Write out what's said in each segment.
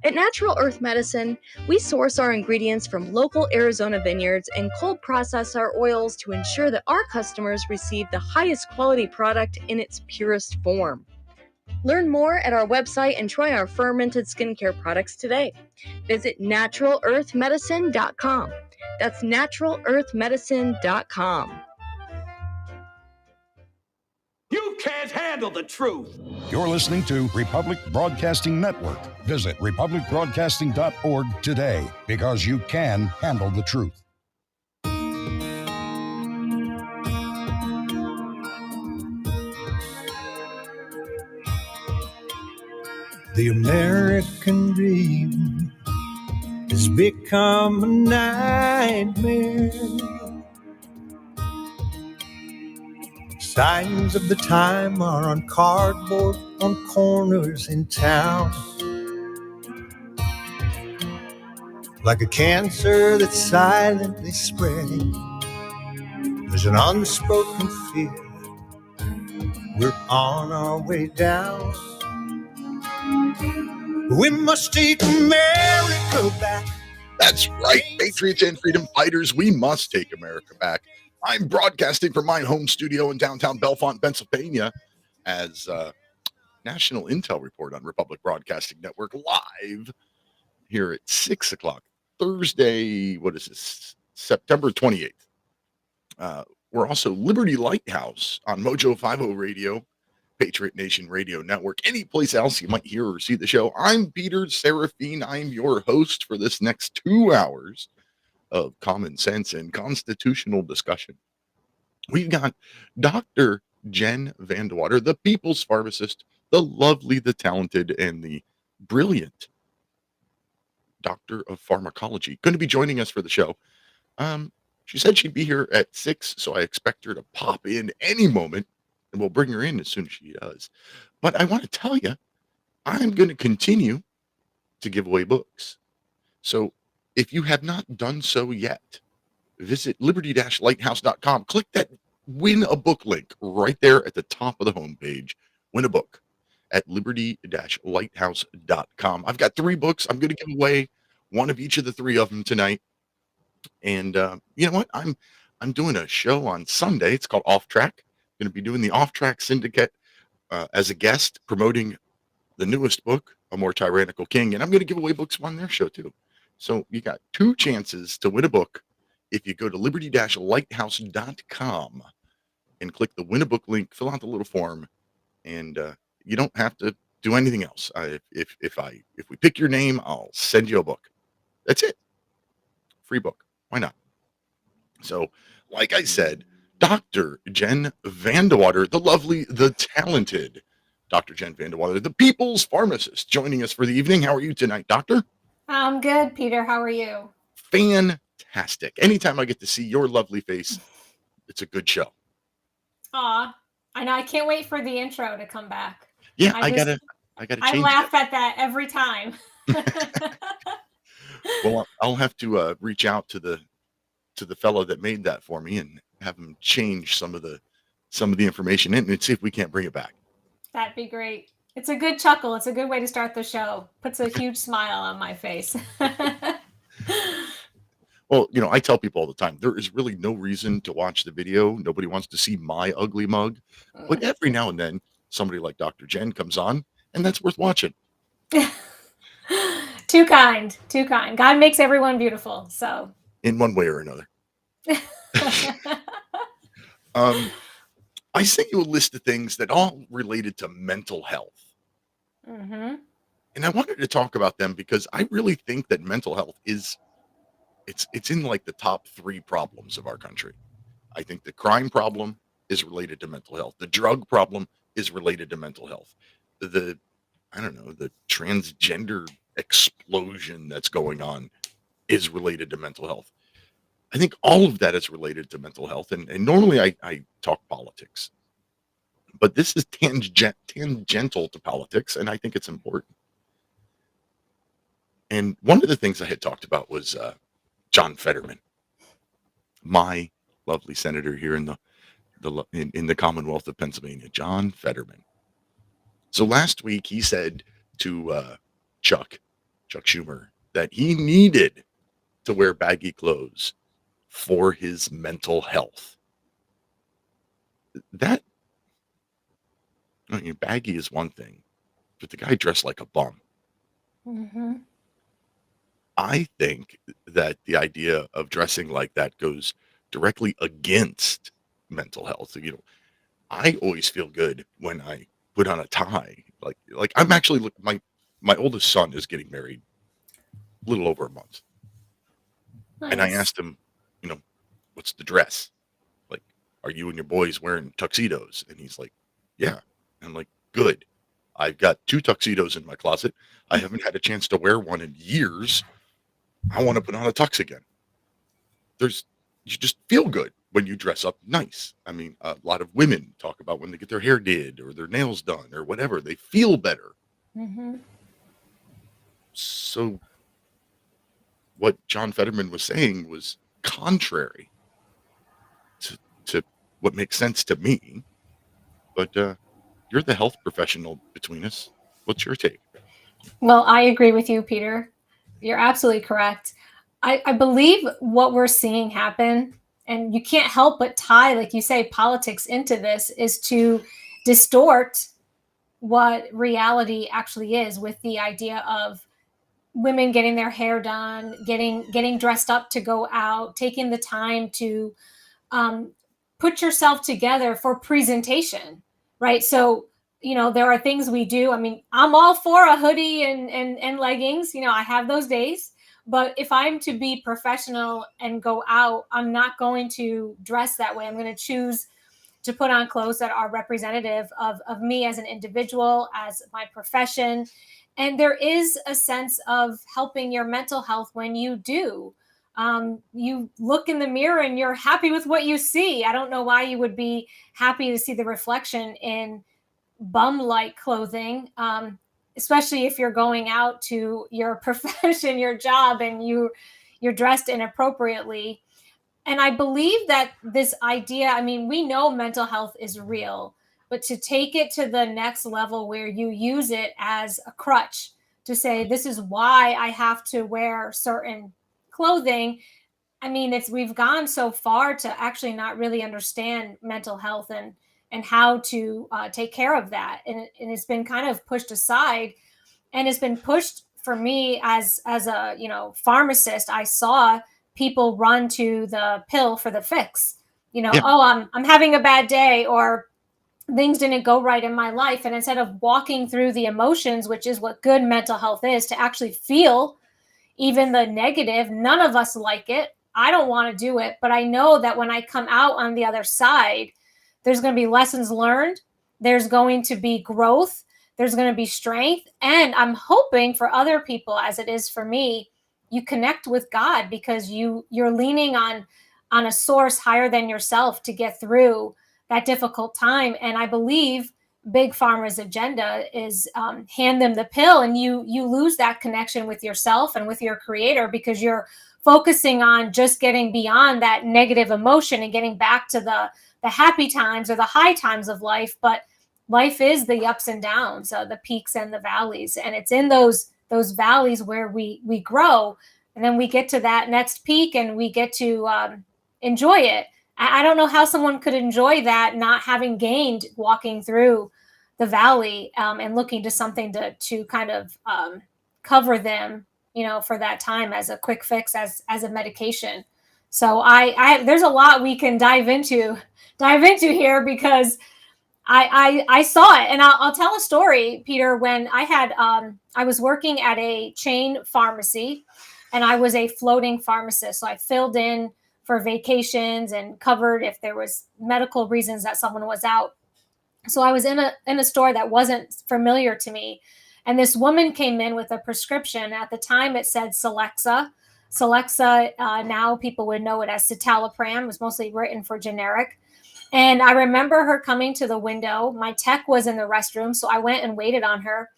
At Natural Earth Medicine, we source our ingredients from local Arizona vineyards and cold process our oils to ensure that our customers receive the highest quality product in its purest form. Learn more at our website and try our fermented skincare products today. Visit naturalearthmedicine.com. That's naturalearthmedicine.com. You can't handle the truth. You're listening to Republic Broadcasting Network. Visit republicbroadcasting.org today, because you can handle the truth. The American dream has become a nightmare. Signs of the time are on cardboard on corners in town. Like a cancer that's silently spreading, there's an unspoken fear. We're on our way down. We must take America back. That's right, patriots and freedom fighters, we must take America back. I'm broadcasting from my home studio in downtown Bellefonte, Pennsylvania, as National Intel Report on Republic Broadcasting Network live here at 6 o'clock, Thursday, what is this, September 28th. We're also Liberty Lighthouse on Mojo 50 Radio, Patriot Nation Radio Network, any place else you might hear or see the show. I'm Peter Serafine. I'm your host for this next 2 hours of common sense and constitutional discussion. We've got Dr. Jen VanDeWater, the people's pharmacist, the lovely, the talented, and the brilliant doctor of pharmacology, going to be joining us for the show. She said she'd be here at 6, so I expect her to pop in any moment, and we'll bring her in as soon as she does. But I want to tell you, I'm going to continue to give away books. So if you have not done so yet, visit liberty-lighthouse.com. Click that win a book link right there at the top of the homepage. Win a book at liberty-lighthouse.com. I've got 3 books. I'm going to give away one of each of the 3 of them tonight. And you know what? I'm doing a show on Sunday. It's called Off Track. I'm going to be doing the Off Track Syndicate as a guest, promoting the newest book, A More Tyrannical King. And I'm going to give away books on their show too. So you got 2 chances to win a book if you go to liberty-lighthouse.com and click the win a book link, fill out the little form, and you don't have to do anything else. If we pick your name, I'll send you a book. That's it. Free book. Why not? So, like I said, Dr. Jen VanDeWater, the lovely, the talented Dr. Jen VanDeWater, the people's pharmacist, joining us for the evening. How are you tonight, doctor? I'm good, Peter. How are you? Fantastic. Anytime I get to see your lovely face, it's a good show. Aw, I know. I can't wait for the intro to come back. Yeah, I gotta change I laugh at that every time. Well, I'll have to reach out to the fellow that made that for me and have him change some of the information in and see if we can't bring it back. That'd be great. It's a good chuckle. It's a good way to start the show. Puts a huge smile on my face. Well, you know, I tell people all the time, there is really no reason to watch the video. Nobody wants to see my ugly mug. But every now and then, somebody like Dr. Jen comes on, and that's worth watching. Too kind. Too kind. God makes everyone beautiful. So in one way or another. I sent you a list of things that all related to mental health. Mm-hmm. And I wanted to talk about them because I really think that mental health is it's in like the top 3 problems of our country. I think the crime problem is related to mental health. The drug problem is related to mental health. The transgender explosion that's going on is related to mental health. I think all of that is related to mental health. And normally I talk politics, but this is tangential to politics, and I think it's important. And one of the things I had talked about was John Fetterman, my lovely senator here in the Commonwealth of Pennsylvania, John Fetterman. So last week he said to Chuck, Chuck Schumer, that he needed to wear baggy clothes for his mental health. That, I mean, baggy is one thing, but the guy dressed like a bum. Mm-hmm. I think that the idea of dressing like that goes directly against mental health. You know, I always feel good when I put on a tie. Like I'm actually my oldest son is getting married a little over a month. And I Nice. asked him, you know, what's the dress? Like, are you and your boys wearing tuxedos? And he's like, yeah. And I'm like, good. I've got 2 tuxedos in my closet. I haven't had a chance to wear one in years. I want to put on a tux again. You just feel good when you dress up nice. I mean, a lot of women talk about when they get their hair did or their nails done or whatever, they feel better. Mm-hmm. So what John Fetterman was saying was contrary to what makes sense to me. But you're the health professional between us. What's your take? Well, I agree with you, Peter. You're absolutely correct. I believe what we're seeing happen, and you can't help but tie, like you say, politics into this, is to distort what reality actually is with the idea of women getting their hair done, getting dressed up to go out, taking the time to um, put yourself together for presentation, right? So, there are things we do. I mean, I'm all for a hoodie and leggings. I have those days. But if I'm to be professional and go out, I'm not going to dress that way. I'm going to choose to put on clothes that are representative of me as an individual, as my profession. And there is a sense of helping your mental health when you do. You look in the mirror and you're happy with what you see. I don't know why you would be happy to see the reflection in bum-like clothing, especially if you're going out to your profession, your job, and you're dressed inappropriately. And I believe that this idea, I mean, we know mental health is real, but to take it to the next level where you use it as a crutch to say, this is why I have to wear certain clothing. I mean, we've gone so far to actually not really understand mental health and how to take care of that. And it's been kind of pushed aside, and it's been pushed for me as a pharmacist. I saw people run to the pill for the fix. Yeah. Oh, I'm having a bad day, or things didn't go right in my life. And instead of walking through the emotions, which is what good mental health is, to actually feel even the negative, none of us like it. I don't want to do it, but I know that when I come out on the other side, there's going to be lessons learned. There's going to be growth. There's going to be strength. And I'm hoping for other people, as it is for me, you connect with God because you're leaning on a source higher than yourself to get through that difficult time. And I believe Big Pharma's agenda is hand them the pill, and you lose that connection with yourself and with your creator because you're focusing on just getting beyond that negative emotion and getting back to the happy times or the high times of life. But life is the ups and downs, the peaks and the valleys, and it's in those valleys where we grow, and then we get to that next peak and we get to enjoy it. I don't know how someone could enjoy that not having gained walking through the valley and looking to something to kind of cover them, for that time as a quick fix, as a medication. So I there's a lot we can dive into here because I saw it. And I'll tell a story, Peter. When I was working at a chain pharmacy, and I was a floating pharmacist. So I filled in for vacations and covered if there was medical reasons that someone was out. So I was in a store that wasn't familiar to me. And this woman came in with a prescription. At the time, it said Celexa. Celexa, now people would know it as citalopram, was mostly written for generic. And I remember her coming to the window. My tech was in the restroom, so I went and waited on her.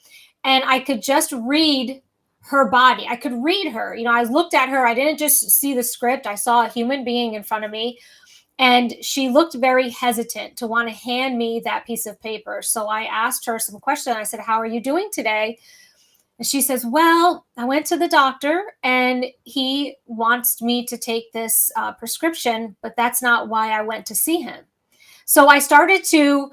And I could just read her body. I could read her. I looked at her. I didn't just see the script. I saw a human being in front of me. And she looked very hesitant to want to hand me that piece of paper. So I asked her some questions. I said, "How are you doing today?" And she says, well, I went to the doctor and he wants me to take this prescription, but that's not why I went to see him. So I started to,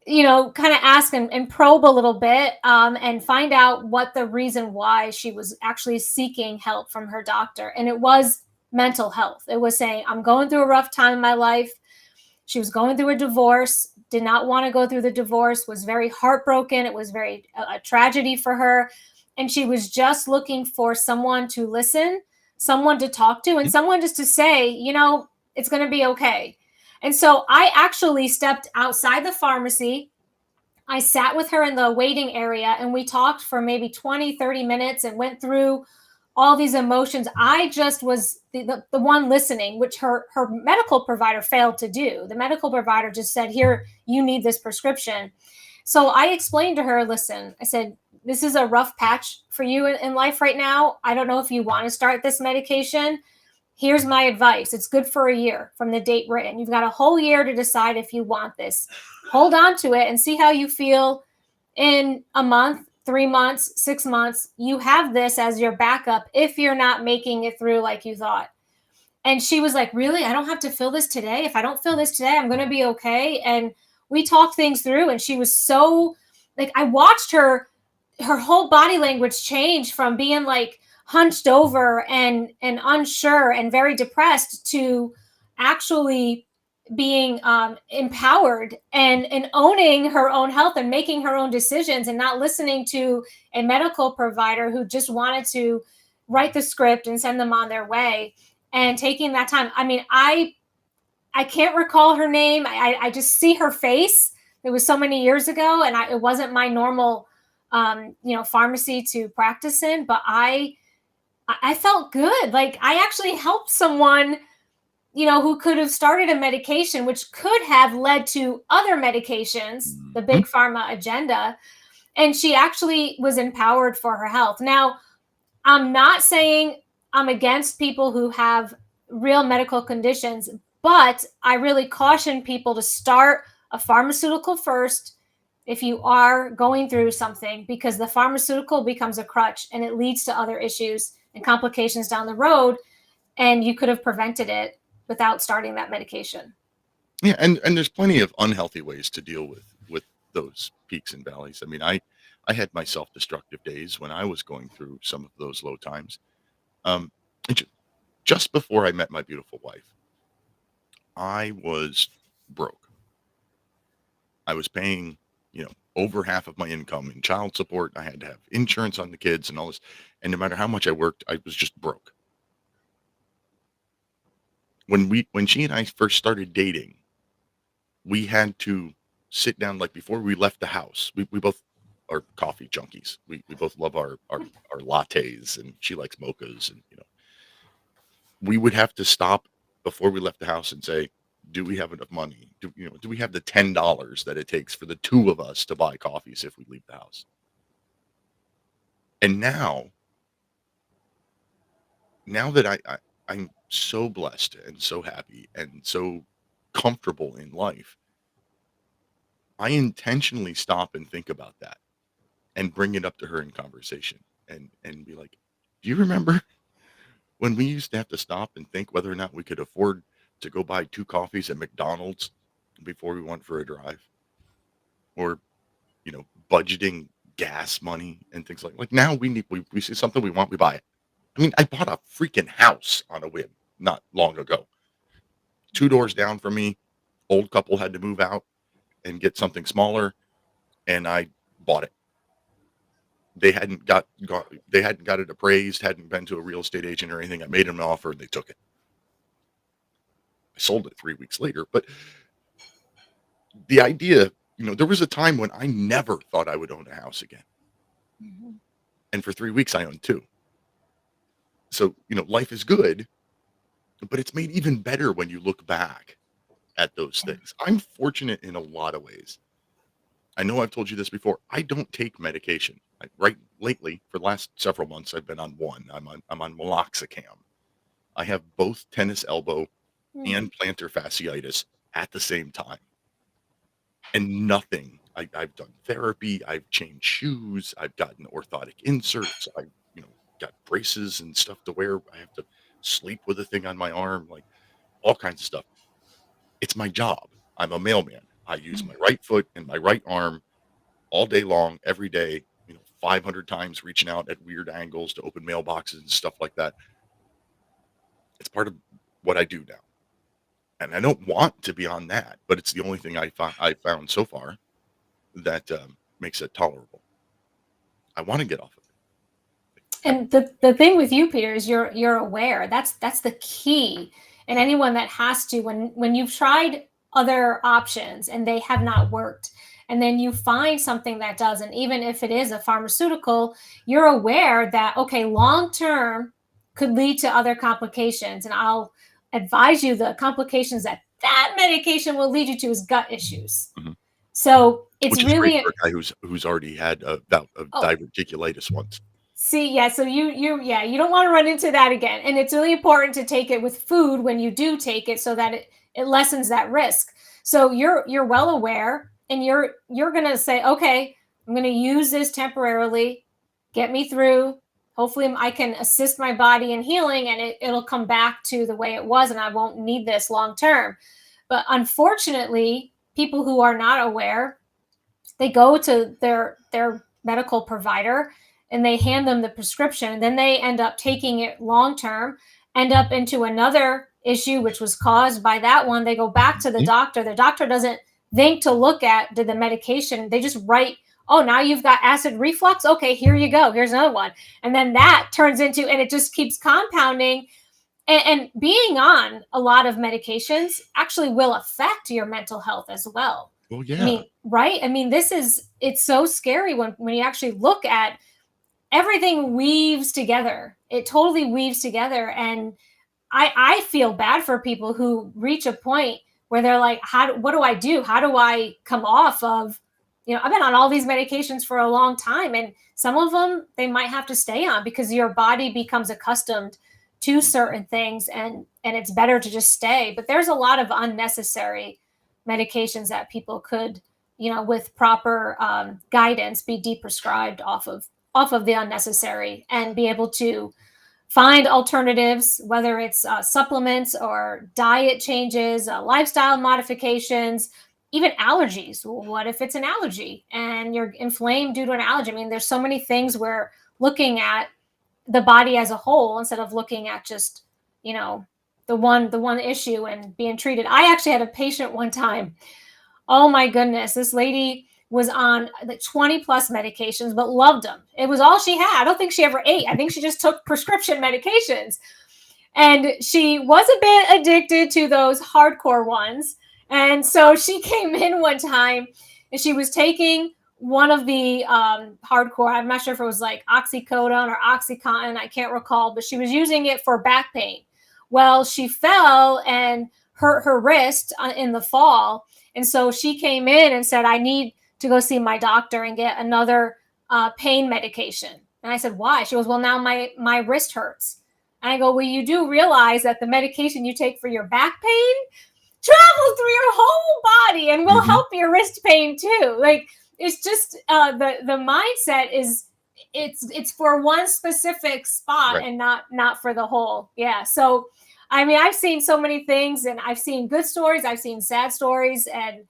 kind of ask and probe a little bit, and find out what the reason why she was actually seeking help from her doctor. And it was mental health. It was saying, I'm going through a rough time in my life. She was going through a divorce, did not want to go through the divorce, was very heartbroken. It was a tragedy for her. And she was just looking for someone to listen, someone to talk to, and someone just to say, it's going to be okay. And so I actually stepped outside the pharmacy. I sat with her in the waiting area and we talked for maybe 20, 30 minutes and went through all these emotions. I just was the one listening, which her medical provider failed to do. The medical provider just said, here, you need this prescription. So I explained to her, listen, I said, this is a rough patch for you in life right now. I don't know if you want to start this medication. Here's my advice. It's good for a year from the date written. You've got a whole year to decide if you want this. Hold on to it and see how you feel in a month, 3 months, 6 months. You have this as your backup if you're not making it through like you thought. And she was like, really? I don't have to fill this today? If I don't fill this today, I'm going to be okay. And we talked things through and she was so, like, I watched her whole body language change from being like hunched over and unsure and very depressed to actually being empowered and owning her own health and making her own decisions and not listening to a medical provider who just wanted to write the script and send them on their way, and taking that time. I mean, I can't recall her name. I just see her face. It was so many years ago, and it wasn't my normal pharmacy to practice in, but I felt good. Like I actually helped someone, who could have started a medication, which could have led to other medications, the big pharma agenda. And she actually was empowered for her health. Now, I'm not saying I'm against people who have real medical conditions, but I really caution people to start a pharmaceutical first if you are going through something, because the pharmaceutical becomes a crutch and it leads to other issues and complications down the road. And you could have prevented it without starting that medication. Yeah, and there's plenty of unhealthy ways to deal with those peaks and valleys. I mean, I had my self-destructive days when I was going through some of those low times. Um, just before I met my beautiful wife, I was broke. I was paying, over half of my income in child support. I had to have insurance on the kids and all this. And no matter how much I worked, I was just broke. When she and I first started dating, we had to sit down, like before we left the house. We both are coffee junkies. We both love our lattes, and she likes mochas, and we would have to stop before we left the house and say, do we have enough money? Do we have the $10 that it takes for the two of us to buy coffees if we leave the house? And now that I'm so blessed and so happy and so comfortable in life, I intentionally stop and think about that and bring it up to her in conversation and be like, do you remember when we used to have to stop and think whether or not we could afford to go buy 2 coffees at McDonald's before we went for a drive? Or, budgeting gas money and things like now we see something we want, we buy it. I mean, I bought a freaking house on a whim not long ago. 2 doors down from me, old couple had to move out and get something smaller, and I bought it. They hadn't got it appraised, hadn't been to a real estate agent or anything. I made them an offer and they took it. I sold it 3 weeks later, but the idea, there was a time when I never thought I would own a house again. Mm-hmm. And for 3 weeks I owned 2. So, life is good, but it's made even better when you look back at those things. I'm fortunate in a lot of ways. I know I've told you this before. I don't take medication. Lately, for the last several months, I've been on one. I'm on meloxicam. I have both tennis elbow and plantar fasciitis at the same time. And nothing I've done therapy. I've changed shoes. I've gotten orthotic inserts. I, you know, got braces and stuff to wear. I have to sleep with a thing on my arm, like all kinds of stuff. It's my job. I'm a mailman. I use my right foot and my right arm all day long, every day, 500 times reaching out at weird angles to open mailboxes and stuff like that. It's part of what I do now. And I don't want to be on that, but it's the only thing I found so far that makes it tolerable. I want to get off of it. And the thing with you, Peter, is you're aware. That's the key. And anyone that has to, when you've tried other options and they have not worked, and then you find something that doesn't, even if it is a pharmaceutical, you're aware that, okay, long term could lead to other complications. And I'll advise you the complications that medication will lead you to is gut issues. Mm-hmm. So it's Which is really great for a guy who's already had a bout of diverticulitis once. See, yeah, so you don't want to run into that again. And it's really important to take it with food when you do take it so that it lessens that risk. So you're well aware, and you're going to say, okay, I'm going to use this temporarily, get me through. Hopefully I can assist my body in healing, and it'll come back to the way it was, and I won't need this long term. But unfortunately, people who are not aware, they go to their medical provider and they hand them the prescription, and then they end up taking it long term, end up into another issue which was caused by that one. They go back to the doctor. The doctor doesn't think to look at the medication. They just write, oh, now you've got acid reflux. Okay, here you go. Here's another one. And then that turns into, and it just keeps compounding. And being on a lot of medications actually will affect your mental health as well. Well, yeah. I mean, right? I mean, it's so scary when you actually look at everything weaves together. It totally weaves together. And I feel bad for people who reach a point where they're like, what do I do? How do I come off of, I've been on all these medications for a long time, and some of them they might have to stay on because your body becomes accustomed to certain things, and it's better to just stay. But there's a lot of unnecessary medications that people could, with proper guidance, be deprescribed off of the unnecessary and be able to find alternatives, whether it's supplements or diet changes, lifestyle modifications, even allergies. What if it's an allergy and you're inflamed due to an allergy? I mean, there's so many things we're looking at the body as a whole instead of looking at just, the one issue and being treated. I actually had a patient one time. Oh my goodness. This lady was on like 20 plus medications, but loved them. It was all she had. I don't think she ever ate. I think she just took prescription medications. And she was a bit addicted to those hardcore ones. And so she came in one time and she was taking one of the hardcore, I'm not sure if it was like oxycodone or Oxycontin, I can't recall, but she was using it for back pain. Well, she fell and hurt her wrist in the fall. And so she came in and said, I need to go see my doctor and get another pain medication. And I said, why? She goes, well, now my wrist hurts. And I go, well, you do realize that the medication you take for your back pain travels through your whole body and will help your wrist pain too. Like, it's just the mindset is it's for one specific spot, right, and not for the whole. Yeah. So, I mean, I've seen so many things, and I've seen good stories, I've seen sad stories, and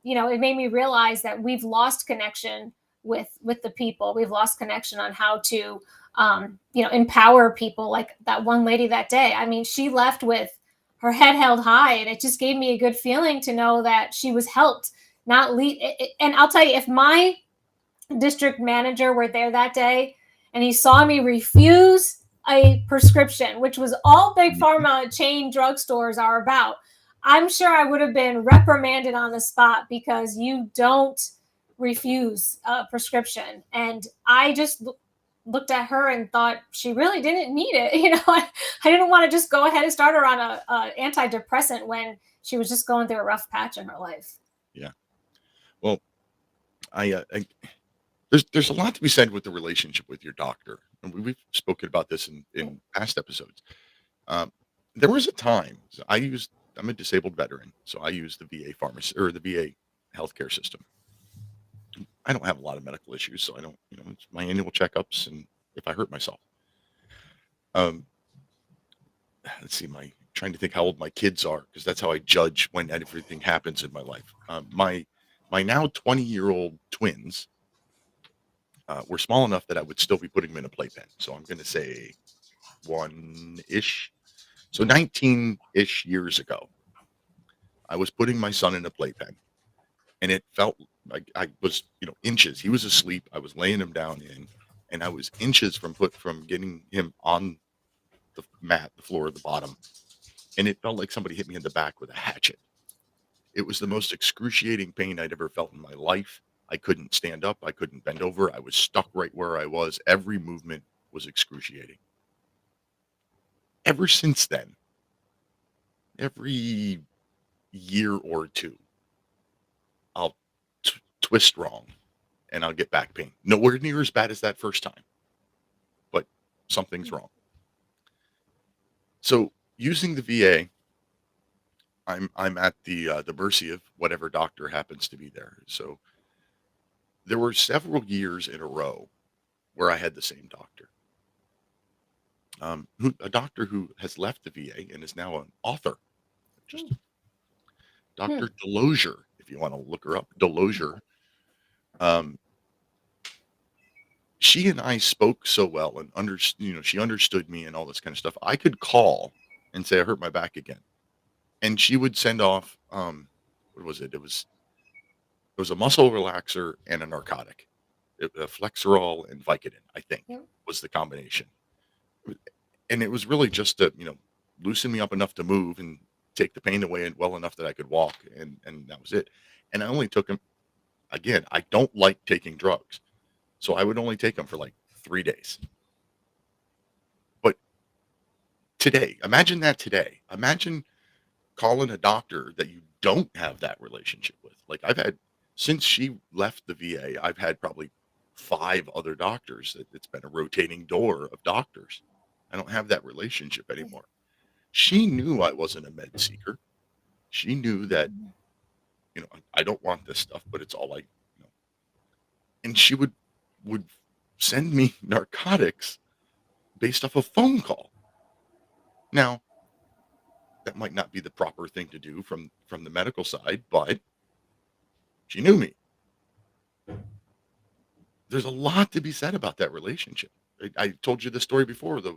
it made me realize that we've lost connection with the people. We've lost connection on how to empower people. Like that one lady that day. I mean, she left with her head held high, and it just gave me a good feeling to know that she was helped. Not lead. And I'll tell you, if my district manager were there that day and he saw me refuse a prescription, which was all big pharma chain drugstores are about, I'm sure I would have been reprimanded on the spot because you don't refuse a prescription. And I just looked at her and thought she really didn't need it. I didn't want to just go ahead and start her on a antidepressant when she was just going through a rough patch in her life. Yeah. Well, there's a lot to be said with the relationship with your doctor, and we've spoken about this in past episodes. There was a time I'm a disabled veteran, so I used the VA pharmacy or the VA healthcare system, I don't have a lot of medical issues, so I don't, it's my annual checkups and if I hurt myself. Um, let's see, trying to think how old my kids are because that's how I judge when everything happens in my life. My now 20-year-old twins were small enough that I would still be putting them in a playpen. So I'm going to say one-ish. So 19-ish years ago, I was putting my son in a playpen, and it felt like I was, inches. He was asleep. I was laying him down and I was inches from getting him on the mat, the floor at the bottom, and it felt like somebody hit me in the back with a hatchet. It was the most excruciating pain I'd ever felt in my life. I couldn't stand up. I couldn't bend over. I was stuck right where I was. Every movement was excruciating. Ever since then, every year or two, I'll twist wrong and I'll get back pain. Nowhere near as bad as that first time, but something's wrong. So using the VA, I'm at the mercy of whatever doctor happens to be there. So there were several years in a row where I had the same doctor. A doctor who has left the VA and is now an author. Just Dr. Delosier, if you want to look her up, Delosier. She and I spoke so well and she understood me and all this kind of stuff. I could call and say I hurt my back again, and she would send off what was it? It was a muscle relaxer and a narcotic, Flexerol and Vicodin, I think, was the combination. And it was really just to loosen me up enough to move and take the pain away and well enough that I could walk, and that was it. And I only took them. Again, I don't like taking drugs, so I would only take them for like 3 days. But today, imagine that today. Imagine calling a doctor that you don't have that relationship with. Like since she left the VA, I've had probably 5 other doctors. It's been a rotating door of doctors. I don't have that relationship anymore. She knew I wasn't a med seeker. She knew that, I don't want this stuff, but it's all and she would send me narcotics based off a phone call. Now, that might not be the proper thing to do from the medical side, but she knew me. There's a lot to be said about that relationship. I told you the story before, the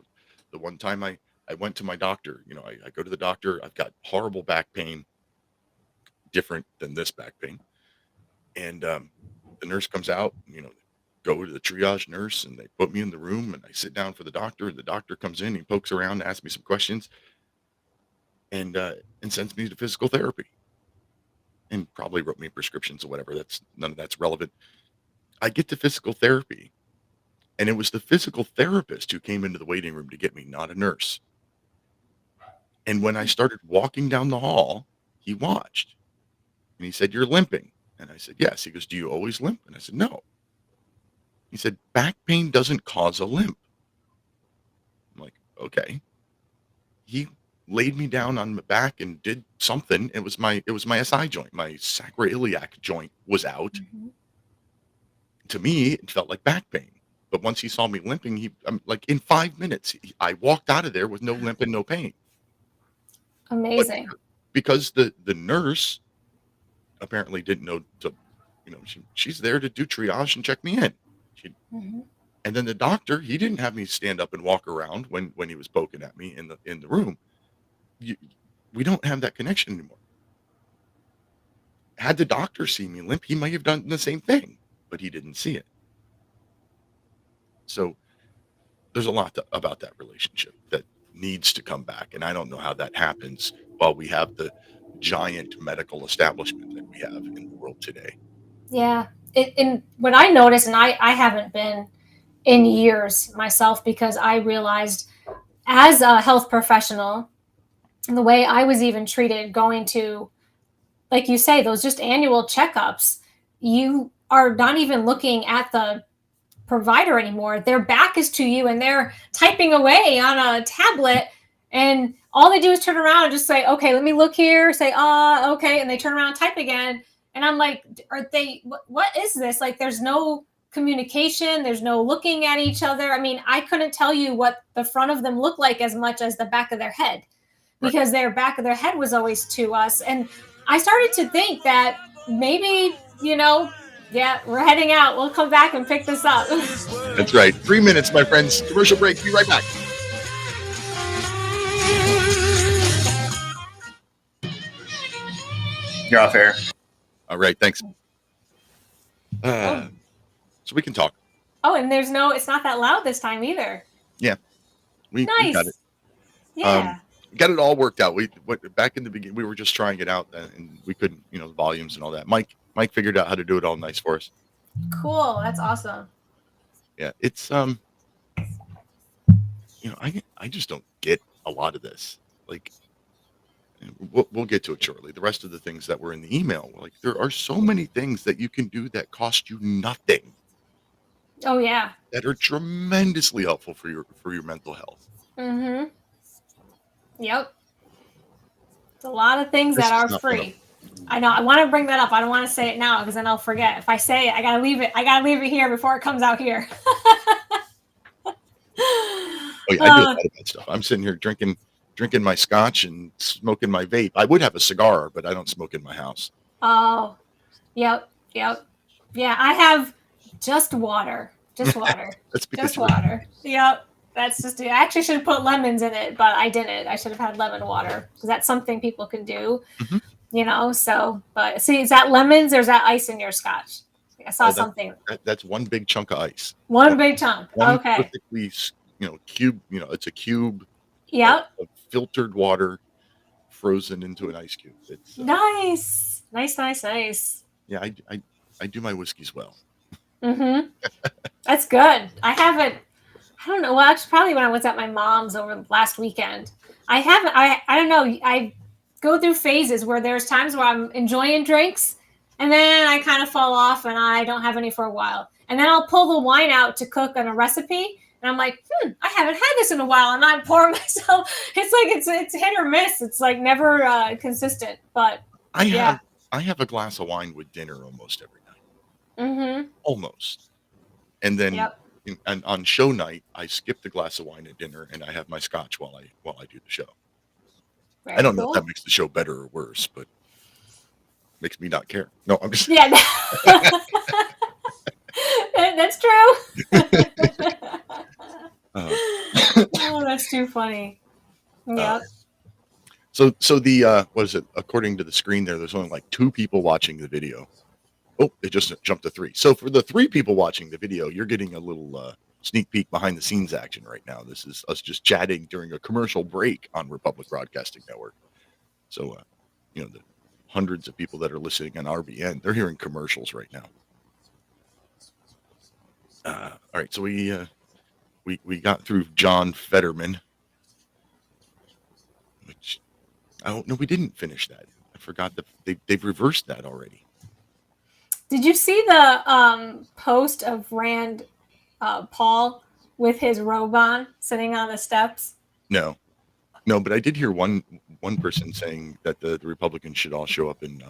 one time I went to my doctor. I go to the doctor. I've got horrible back pain, different than this back pain. And the nurse comes out, go to the triage nurse, and they put me in the room, and I sit down for the doctor. And the doctor comes in, he pokes around, asks me some questions, and sends me to physical therapy, and probably wrote me prescriptions or whatever. None of that's relevant. I get to physical therapy, and it was the physical therapist who came into the waiting room to get me, not a nurse. And when I started walking down the hall, he watched, and he said, "You're limping." And I said, "Yes." He goes, "Do you always limp?" And I said, "No." He said, "Back pain doesn't cause a limp." I'm like, okay. He laid me down on my back and did something. It was my SI joint. My sacroiliac joint was out. Mm-hmm. To me, it felt like back pain. But once he saw me limping, like in 5 minutes, I walked out of there with no limp and no pain. Amazing. But because the nurse apparently didn't know to, she's there to do triage and check me in. And then the doctor, he didn't have me stand up and walk around when he was poking at me in the room. We don't have that connection anymore. Had the doctor seen me limp, he might have done the same thing, but he didn't see it. So there's a lot about that relationship that needs to come back. And I don't know how that happens while we have the giant medical establishment that we have in the world today. Yeah. And what I noticed, and I haven't been in years myself, because I realized as a health professional, the way I was even treated going to, like you say, those just annual checkups, you are not even looking at the provider anymore. Their back is to you and they're typing away on a tablet, and all they do is turn around and just say, "Okay, let me look here," say, "okay," and they turn around and type again. And I'm like, are they, what is this? Like, there's no communication. There's no looking at each other. I mean, I couldn't tell you what the front of them looked like as much as the back of their head, because their back of their head was always to us. And I started to think that maybe, yeah, we're heading out. We'll come back and pick this up. That's right. 3 minutes, my friends. Commercial break. Be right back. You're off air. All right. Thanks. So we can talk. Oh, and it's not that loud this time either. Yeah. We got it. Yeah. Got it all worked out. Back in the beginning, we were just trying it out and we couldn't, the volumes and all that. Mike figured out how to do it all nice for us. Cool. That's awesome. Yeah. It's, I just don't get a lot of this. Like, we'll get to it shortly. The rest of the things that were in the email, like, there are so many things that you can do that cost you nothing. Oh yeah. That are tremendously helpful for your mental health. Mm-hmm. Yep. It's a lot of things that are free. I know. I want to bring that up. I don't want to say it now because then I'll forget. If I say it, I gotta leave it. I gotta leave it here before it comes out here. Oh yeah, I do a lot of that stuff. I'm sitting here drinking my scotch and smoking my vape. I would have a cigar, but I don't smoke in my house. Oh, yep. Yeah, I have just water. That's just water. Yep. That's just it. I actually should have put lemons in it, but I didn't. I should have had lemon water because that's something people can do. Mm-hmm. So, but see, is that lemons or is that ice in your scotch? I saw something. That's one big chunk of ice. One big chunk. Okay. Perfectly, cube. It's a cube. Yep. Of filtered water frozen into an ice cube. It's nice. Yeah, I do my whiskeys well. Mm-hmm. That's good. I don't know. Well, actually, probably when I was at my mom's over last weekend. I don't know. I go through phases where there's times where I'm enjoying drinks and then I kind of fall off and I don't have any for a while. And then I'll pull the wine out to cook on a recipe. And I'm like, I haven't had this in a while. And I'm pouring myself. It's like, it's hit or miss. It's like never consistent, but I have a glass of wine with dinner almost every night. Mm-hmm. Almost. And then and on show night, I skip the glass of wine at dinner and I have my scotch while I do the show. I don't know if that makes the show better or worse, but makes me not care. No, I'm just That's true. Oh, that's too funny. Yeah. So the what is it? According to the screen there's only like 2 people watching the video. Oh, it just jumped to 3. So for the 3 people watching the video, you're getting a little sneak peek behind the scenes action right now. This is us just chatting during a commercial break on Republic Broadcasting Network. So, the hundreds of people that are listening on RBN, they're hearing commercials right now. All right, so we got through John Fetterman, which I don't know. We didn't finish that. I forgot that they've reversed that already. Did you see the post of Rand Paul with his robe on, sitting on the steps? No, but I did hear one person saying that the Republicans should all show up in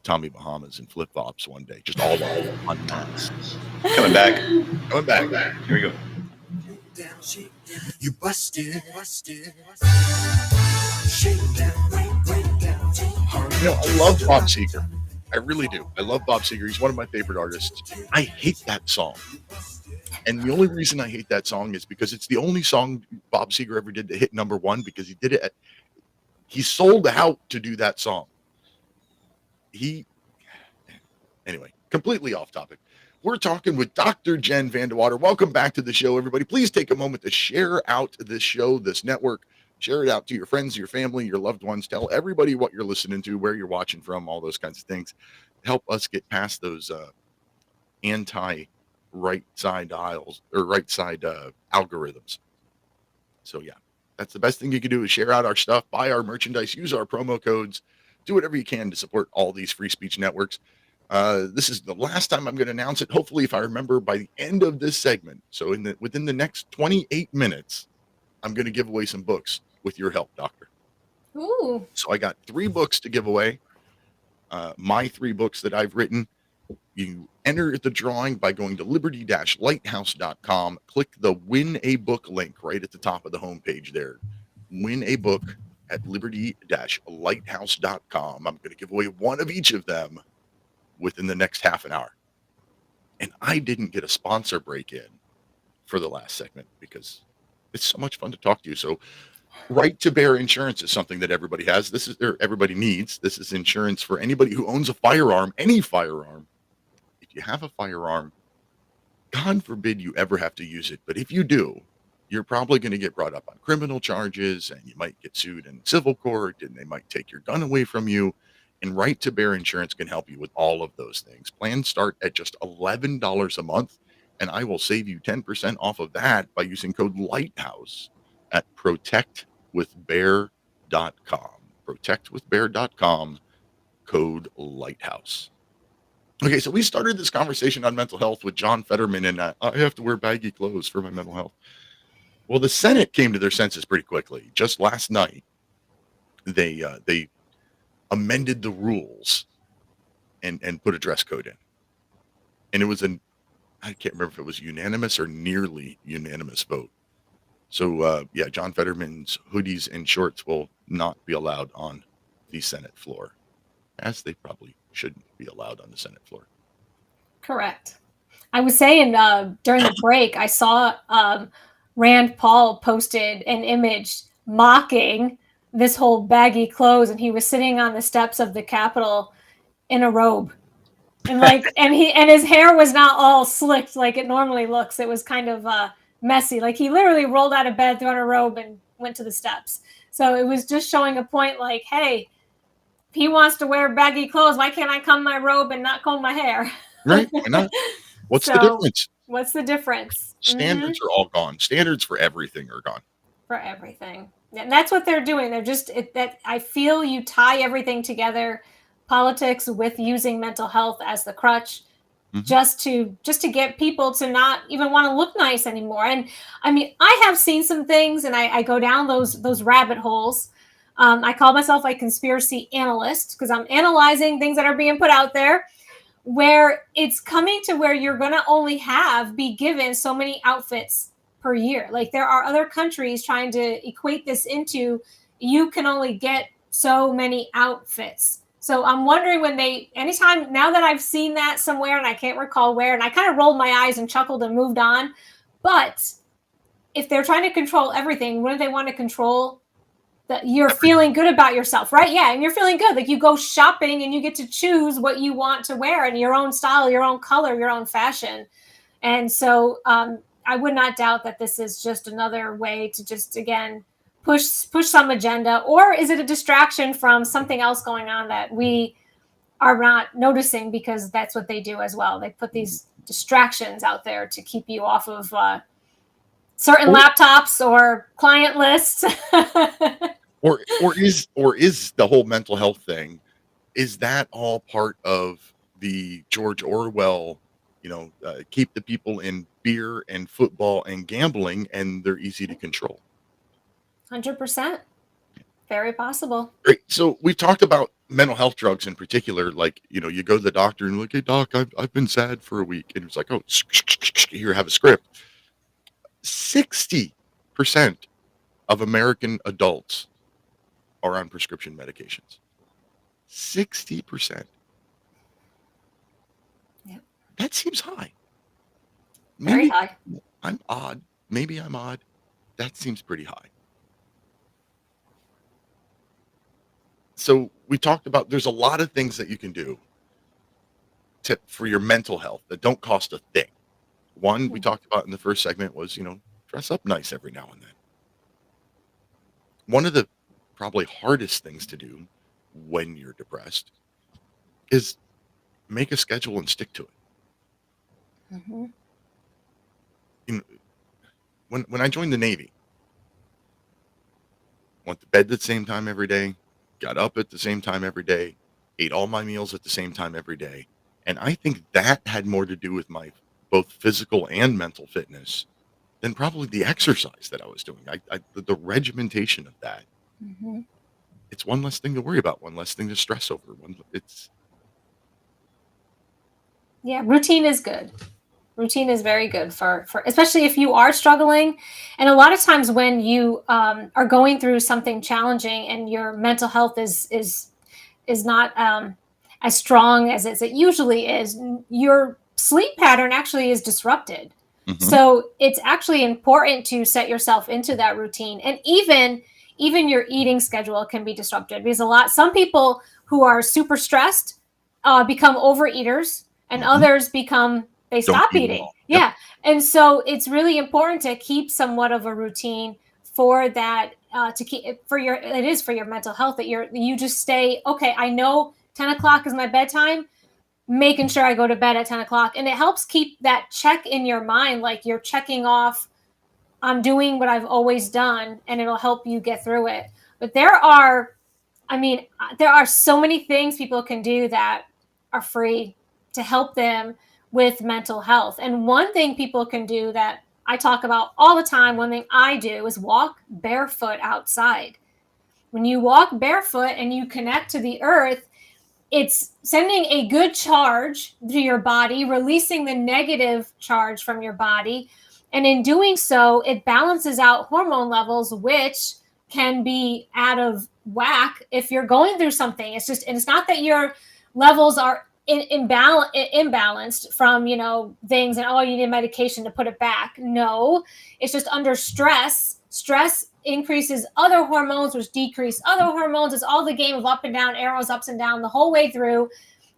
Tommy Bahamas and flip flops one day, just all on mass. Coming back. Here we go. You busted. I love Bob Seger. I really do. I love Bob Seger. He's one of my favorite artists. I hate that song. And the only reason I hate that song is because it's the only song Bob Seger ever did to hit number 1 because he did it he sold out to do that song. Anyway, completely off topic. We're talking with Dr. Jen VanDeWater. Welcome back to the show, everybody. Please take a moment to share out this show, this network. Share it out to your friends, your family, your loved ones. Tell everybody what you're listening to, where you're watching from, all those kinds of things. Help us get past those anti-right side aisles or right side algorithms. So yeah, that's the best thing you can do is share out our stuff, buy our merchandise, use our promo codes, do whatever you can to support all these free speech networks. This is the last time I'm going to announce it. Hopefully, if I remember by the end of this segment, so within the next 28 minutes, I'm going to give away some books with your help, Doctor. Ooh. So I got 3 books to give away. my 3 books that I've written. You enter the drawing by going to liberty-lighthouse.com. Click the Win a Book link right at the top of the homepage there. Win a book at liberty-lighthouse.com. I'm going to give away one of each of them within the next half an hour. And I didn't get a sponsor break in for the last segment because it's so much fun to talk to you. So right to bear insurance is something that everybody has. Everybody needs. This is insurance for anybody who owns a firearm, any firearm. If you have a firearm, God forbid you ever have to use it. But if you do, you're probably going to get brought up on criminal charges and you might get sued in civil court and they might take your gun away from you. And right to bear insurance can help you with all of those things. Plans start at just $11 a month. And I will save you 10% off of that by using code Lighthouse at protectwithbear.com. Protectwithbear.com, code Lighthouse. Okay, so we started this conversation on mental health with John Fetterman, and I have to wear baggy clothes for my mental health. Well, the Senate came to their senses pretty quickly. Just last night, they amended the rules and put a dress code in. And it was I can't remember if it was unanimous or nearly unanimous vote. So, John Fetterman's hoodies and shorts will not be allowed on the Senate floor, as they probably shouldn't be allowed on the Senate floor. Correct. I was saying during the break, I saw Rand Paul posted an image mocking this whole baggy clothes, and he was sitting on the steps of the Capitol in a robe. And and his hair was not all slicked like it normally looks. It was kind of messy. Like he literally rolled out of bed, threw on a robe, and went to the steps. So it was just showing a point like, hey, if he wants to wear baggy clothes, why can't I comb my robe and not comb my hair? Right? Why not? What's the difference? What's the difference? Standards are all gone. Standards for everything are gone. For everything. And that's what they're doing. They're just that I feel you tie everything together, politics with using mental health as the crutch, just to get people to not even want to look nice anymore. And I mean, I have seen some things, and I go down those rabbit holes. I call myself a conspiracy analyst because I'm analyzing things that are being put out there, where it's coming to where you're going to only be given so many outfits per year. Like there are other countries trying to equate this into you can only get so many outfits. So I'm wondering anytime now that I've seen that somewhere and I can't recall where, and I kind of rolled my eyes and chuckled and moved on. But if they're trying to control everything, wouldn't they want to control that you're feeling good about yourself, right? Yeah, and you're feeling good. Like you go shopping and you get to choose what you want to wear in your own style, your own color, your own fashion. And so I would not doubt that this is just another way to just, again, push some agenda. Or is it a distraction from something else going on that we are not noticing, because that's what they do as well. They put these distractions out there to keep you off of certain laptops or client lists. or is the whole mental health thing, is that all part of the George Orwell, keep the people in beer and football and gambling, and they're easy to control? 100%. Very possible. Great. So we've talked about mental health drugs in particular. Like, you go to the doctor and look, hey doc, I've been sad for a week. And it's like, oh, here, have a script. 60% of American adults are on prescription medications. 60%. Yep. That seems high. Very high. I'm odd. Maybe I'm odd. That seems pretty high. So we talked about there's a lot of things that you can do for your mental health that don't cost a thing. One we talked about in the first segment was, dress up nice every now and then. One of the probably hardest things to do when you're depressed is make a schedule and stick to it. When I joined the Navy, went to bed at the same time every day, got up at the same time every day, ate all my meals at the same time every day. And I think that had more to do with my both physical and mental fitness than probably the exercise that I was doing. The regimentation of that. It's one less thing to worry about, one less thing to stress over. Yeah, routine is good. Routine is very good for especially if you are struggling. And a lot of times when you are going through something challenging and your mental health is not as strong as it usually is, your sleep pattern actually is disrupted. So it's actually important to set yourself into that routine. And even your eating schedule can be disrupted, because some people who are super stressed become overeaters, and others they Don't stop eat at eating. all. Yep. Yeah. And so it's really important to keep somewhat of a routine for that, to keep it is for your mental health, that you just stay, okay, I know 10 o'clock is my bedtime, making sure I go to bed at 10 o'clock. And it helps keep that check in your mind, like you're checking off, I'm doing what I've always done, and it'll help you get through it. But there are so many things people can do that are free to help them with mental health. And one thing people can do that I talk about all the time, one thing I do, is walk barefoot outside. When you walk barefoot and you connect to the earth, it's sending a good charge to your body, releasing the negative charge from your body. And in doing so, it balances out hormone levels, which can be out of whack if you're going through something. It's not that your levels are imbalanced from, things, and, oh, you need medication to put it back. No, it's just under stress. Stress increases other hormones, which decrease other hormones. It's all the game of up and down, arrows, ups and down the whole way through.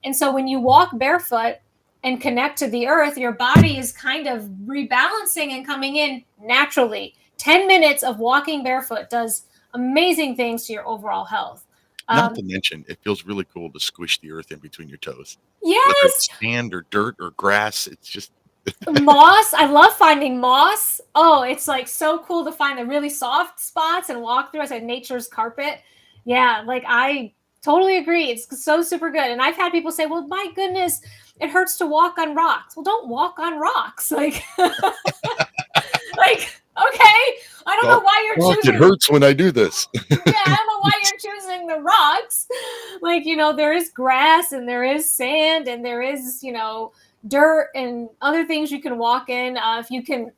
And so when you walk barefoot and connect to the earth, your body is kind of rebalancing and coming in naturally. 10 minutes of walking barefoot does amazing things to your overall health. Not to mention, it feels really cool to squish the earth in between your toes. Yes. Whether it's sand or dirt or grass, it's just moss. I love finding moss. Oh, it's like so cool to find the really soft spots and walk through. It's like nature's carpet. Yeah, like I totally agree. It's so super good. And I've had people say, well, my goodness, it hurts to walk on rocks. Well, don't walk on rocks. Like, okay, I don't know why you're choosing. It hurts when I do this. Yeah, I don't know why you're choosing the rocks. Like, there is grass and there is sand and there is, dirt and other things you can walk in. If you can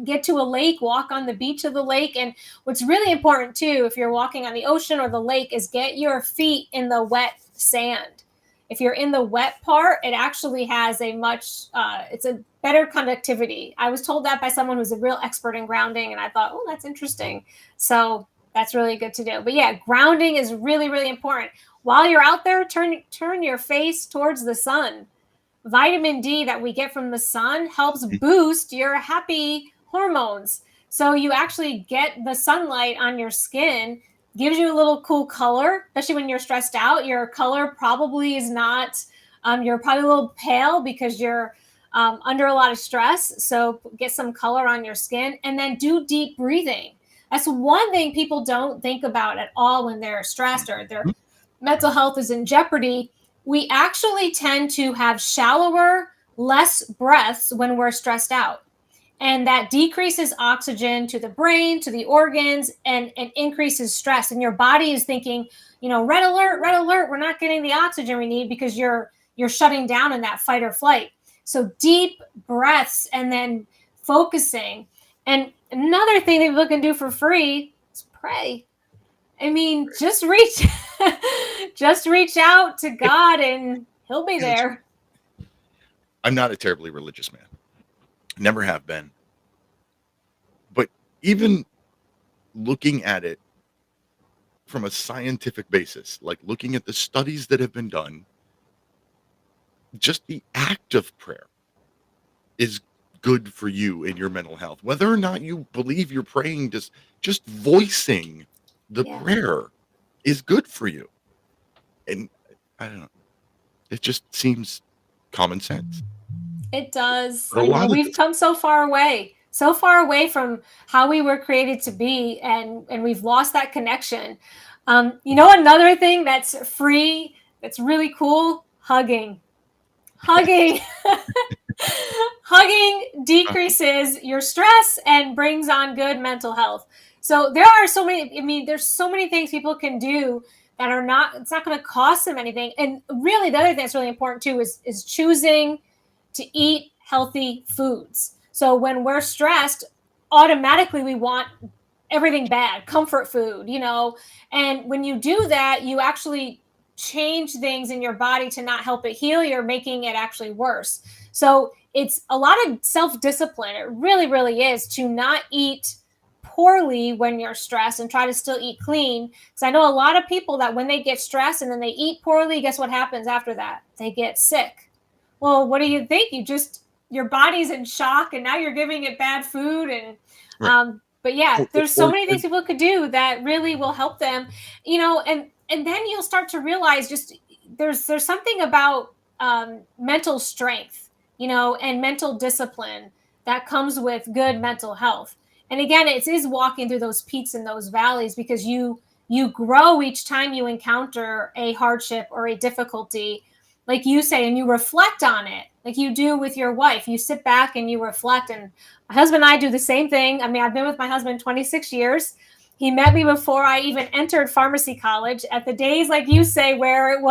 get to a lake, walk on the beach of the lake. And what's really important too, if you're walking on the ocean or the lake, is get your feet in the wet sand. If you're in the wet part, it actually has it's a better conductivity. I was told that by someone who's a real expert in grounding, and I thought, oh, that's interesting. So that's really good to do. But yeah, grounding is really, really important. While you're out there, turn your face towards the sun. Vitamin D that we get from the sun helps boost your happy hormones. So you actually get the sunlight on your skin, gives you a little cool color, especially when you're stressed out. Your color probably is not, you're probably a little pale because you're under a lot of stress. So get some color on your skin, and then do deep breathing. That's one thing people don't think about at all when they're stressed or their mental health is in jeopardy. We actually tend to have shallower, less breaths when we're stressed out. And that decreases oxygen to the brain, to the organs, and increases stress. And your body is thinking, red alert, we're not getting the oxygen we need because you're shutting down in that fight or flight. So deep breaths and then focusing. And another thing that people can do for free is pray. I mean, just reach out to God and he'll be there. I'm not a terribly religious man. Never have been. But even looking at it from a scientific basis, like looking at the studies that have been done, just the act of prayer is good for you in your mental health. Whether or not you believe you're praying, just voicing the prayer is good for you. And I don't know. It just seems common sense. It does. We've come so far away from how we were created to be, and we've lost that connection. Another thing that's free, that's really cool, hugging. Hugging decreases your stress and brings on good mental health. So there's so many things people can do that it's not going to cost them anything. And really, the other thing that's really important too is choosing to eat healthy foods. So when we're stressed, automatically we want everything bad, comfort food, and when you do that, you actually change things in your body to not help it heal. You're making it actually worse. So it's a lot of self-discipline. It really, really is, to not eat poorly when you're stressed and try to still eat clean. Because I know a lot of people that when they get stressed and then they eat poorly, guess what happens after that? They get sick. Well, what do you think? Your body's in shock, and now you're giving it bad food. And Right. but yeah, there's so many things And people could do that really will help them, and then you'll start to realize just there's something about mental strength, and mental discipline that comes with good mental health. And again, it is walking through those peaks and those valleys, because you grow each time you encounter a hardship or a difficulty, like you say, and you reflect on it, like you do with your wife. You sit back and you reflect. And my husband and I do the same thing. I mean, I've been with my husband 26 years. He met me before I even entered pharmacy college, at the days, like you say, where you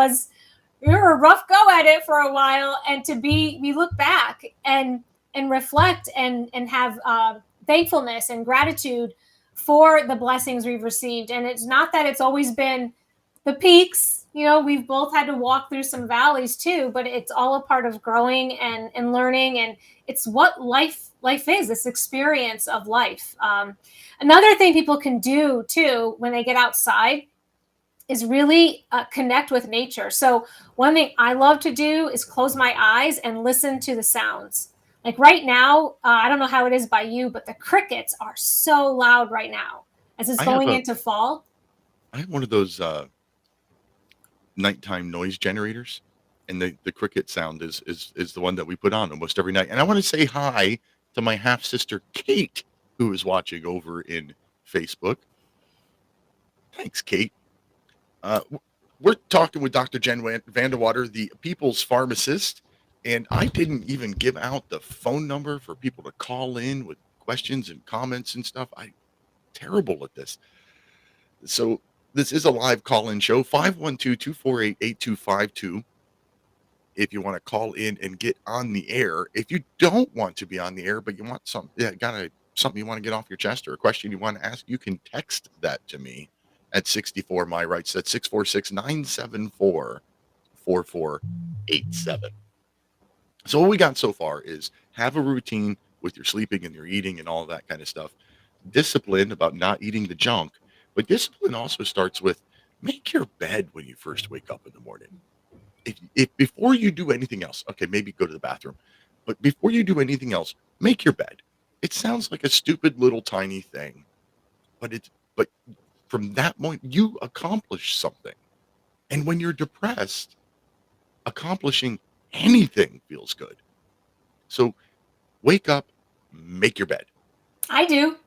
were a rough go at it for a while. And we look back and reflect and have thankfulness and gratitude for the blessings we've received. And it's not that it's always been the peaks. We've both had to walk through some valleys too, but it's all a part of growing and learning. And it's what life is, this experience of life. Another thing people can do too when they get outside is really connect with nature. So one thing I love to do is close my eyes and listen to the sounds. Like right now, I don't know how it is by you, but the crickets are so loud right now as it's going into fall. I have one of those nighttime noise generators, and the cricket sound is the one that we put on almost every night. And I want to say hi to my half sister Kate, who is watching over in Facebook. Thanks, Kate. We're talking with Dr. Jen VanDeWater, the people's pharmacist, and I didn't even give out the phone number for people to call in with questions and comments and stuff. I'm terrible at this. So this is a live call-in show, 512-248-8252. If you want to call in and get on the air. If you don't want to be on the air, but you want something you want to get off your chest, or a question you want to ask, you can text that to me at 64 my rights. That's 646-974-4487. So what we got so far is have a routine with your sleeping and your eating and all that kind of stuff. Discipline about not eating the junk. But discipline also starts with make your bed when you first wake up in the morning. If before you do anything else, okay, maybe go to the bathroom, but before you do anything else, make your bed. It sounds like a stupid little tiny thing, but from that point you accomplish something. And when you're depressed, accomplishing anything feels good. So wake up, make your bed. I do.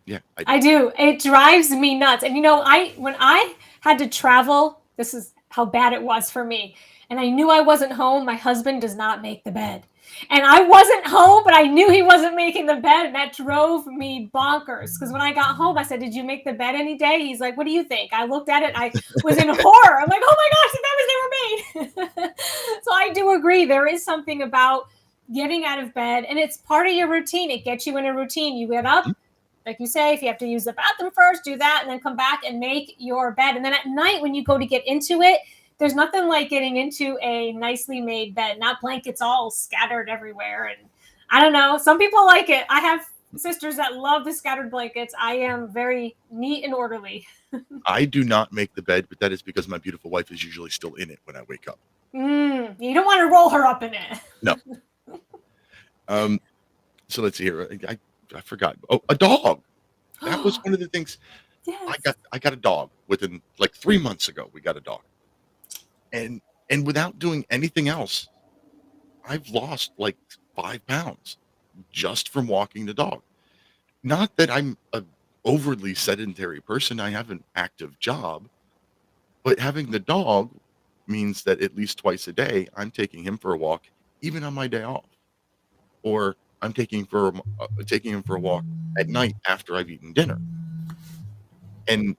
Yeah, I do. It drives me nuts. And when I had to travel, this is how bad it was for me. And I knew I wasn't home. My husband does not make the bed. And I wasn't home, but I knew he wasn't making the bed. And that drove me bonkers. Because when I got home, I said, "Did you make the bed any day?" He's like, "What do you think?" I looked at it. I was in horror. I'm like, "Oh my gosh, the bed was never made." So I do agree. There is something about getting out of bed. And it's part of your routine. It gets you in a routine. You get up. Like you say, if you have to use the bathroom first, do that, and then come back and make your bed. And then at night, when you go to get into it, there's nothing like getting into a nicely made bed, not blankets all scattered everywhere. And I don't know, some people like it. I have sisters that love the scattered blankets. I am very neat and orderly. I do not make the bed, but that is because my beautiful wife is usually still in it when I wake up. You don't want to roll her up in it. No. So let's see here. I forgot. Oh, a dog. That was one of the things. Yes. I got a dog within like 3 months ago. We got a dog, and without doing anything else, I've lost like 5 pounds just from walking the dog. Not that I'm a overly sedentary person. I have an active job, but having the dog means that at least twice a day I'm taking him for a walk, even on my day off, or I'm taking him for a walk at night after I've eaten dinner, and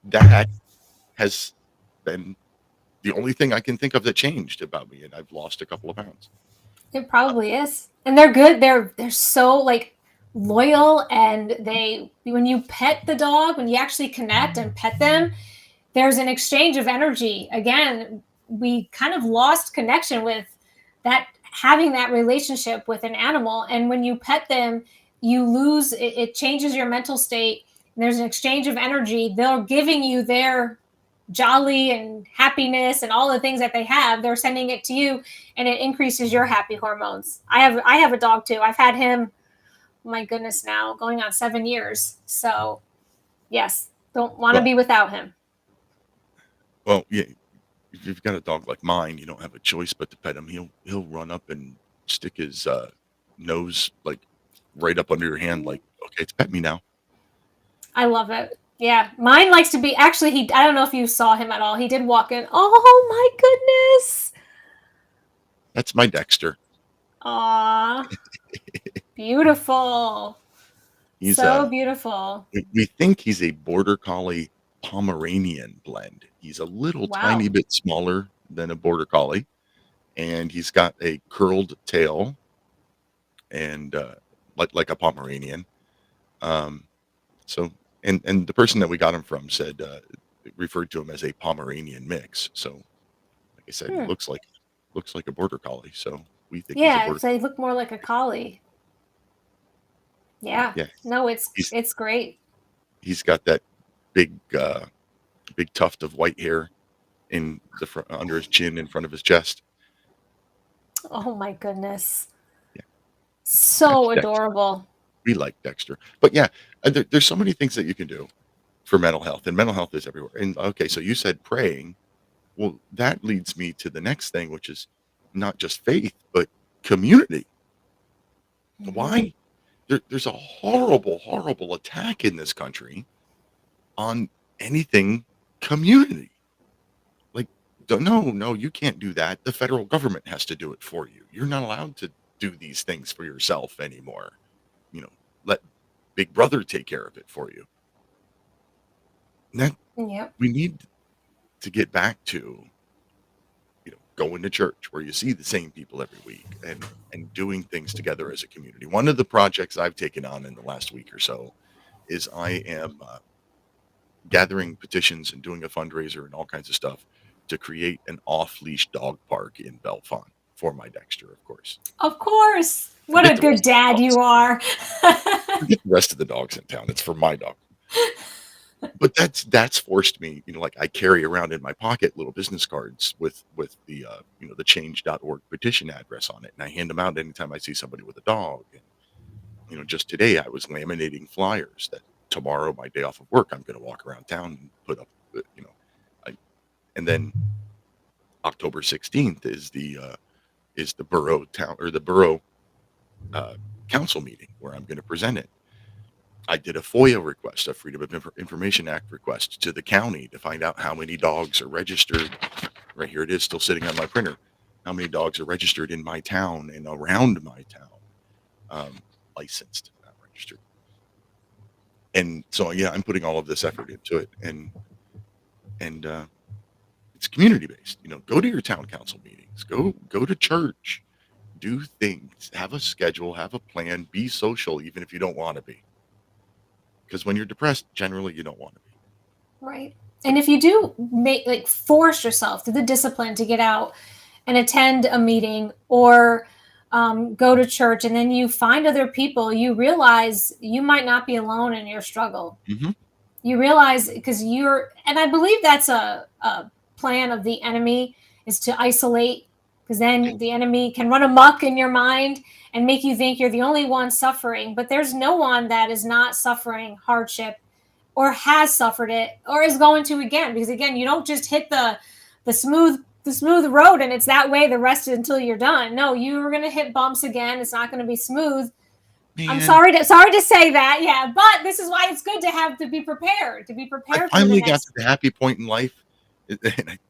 that has been the only thing I can think of that changed about me, and I've lost a couple of pounds. It probably is. And they're good. They're so like loyal, and when you pet the dog, when you actually connect and pet them, there's an exchange of energy. Again, we kind of lost connection with that, having that relationship with an animal. And when you pet them, you lose it, it changes your mental state. And there's an exchange of energy. They're giving you their jolly and happiness and all the things that they have. They're sending it to you, and it increases your happy hormones. I have a dog too. I've had him, my goodness, now going on 7 years. So yes, don't want to Well, be without him. well, yeah. If you've got a dog like mine, you don't have a choice but to pet him. He'll run up and stick his nose like right up under your hand, like, okay, it's pet me now. I love it. Yeah, mine likes to be, actually, I don't know if you saw him at all. He did walk in. Oh my goodness. That's my Dexter. Aw. Beautiful. He's So beautiful. we think he's a border collie Pomeranian blend. He's a little Wow. tiny bit smaller than a border collie, and he's got a curled tail and like a Pomeranian. So and the person that we got him from said referred to him as a Pomeranian mix. So like I said, it looks like a border collie. So we think he's a Yeah, border. they look more like a collie. Yeah. Yeah, No, he's it's great. he's got that big big tuft of white hair in the front, under his chin, in front of his chest. Oh my goodness. Yeah, So that's Dexter. adorable. We like Dexter, but yeah, there's so many things that you can do for mental health, and mental health is everywhere. And okay, so you said praying. Well, that leads me to the next thing, which is not just faith, but community. Why? There's a horrible, horrible attack in this country on anything community. Like, no, you can't do that. The federal government has to do it for you. You're not allowed to do these things for yourself anymore. Let Big Brother take care of it for you. And that Yep. we need to get back to, going to church where you see the same people every week and doing things together as a community. One of the projects I've taken on in the last week or so is I am gathering petitions and doing a fundraiser and all kinds of stuff to create an off-leash dog park in Bellefonte for my Dexter, of course. Of course. What Forget a the good rest of the dad dogs. you are. Forget the rest of the dogs in town. It's for my dog. But that's forced me, like I carry around in my pocket little business cards with the the change.org petition address on it, and I hand them out anytime I see somebody with a dog. And just today I was laminating flyers that tomorrow, my day off of work, I'm going to walk around town and put up, and then October 16th is the borough town, or the borough council meeting, where I'm going to present it. I did a FOIA request, a Freedom of Information Act request, to the county to find out how many dogs are registered. Right here it is, still sitting on my printer. How many dogs are registered in my town and around my town? Licensed, not registered. And so, yeah, I'm putting all of this effort into it, and it's community based. Go to your town council meetings, go to church, do things, have a schedule, have a plan, be social, even if you don't want to be. Because when you're depressed, generally you don't want to be. Right. And if you do force yourself through the discipline to get out and attend a meeting or go to church, and then you find other people, you realize you might not be alone in your struggle. Mm-hmm. You realize, because and I believe that's a plan of the enemy, is to isolate, because then the enemy can run amok in your mind and make you think you're the only one suffering. But there's no one that is not suffering hardship, or has suffered it, or is going to again. Because again, you don't just hit the smooth road and it's that way the rest until you're done. No, you're going to hit bumps again. It's not going to be smooth. Man. I'm sorry to say that. Yeah. But this is why it's good to be prepared. I finally got to the happy point in life.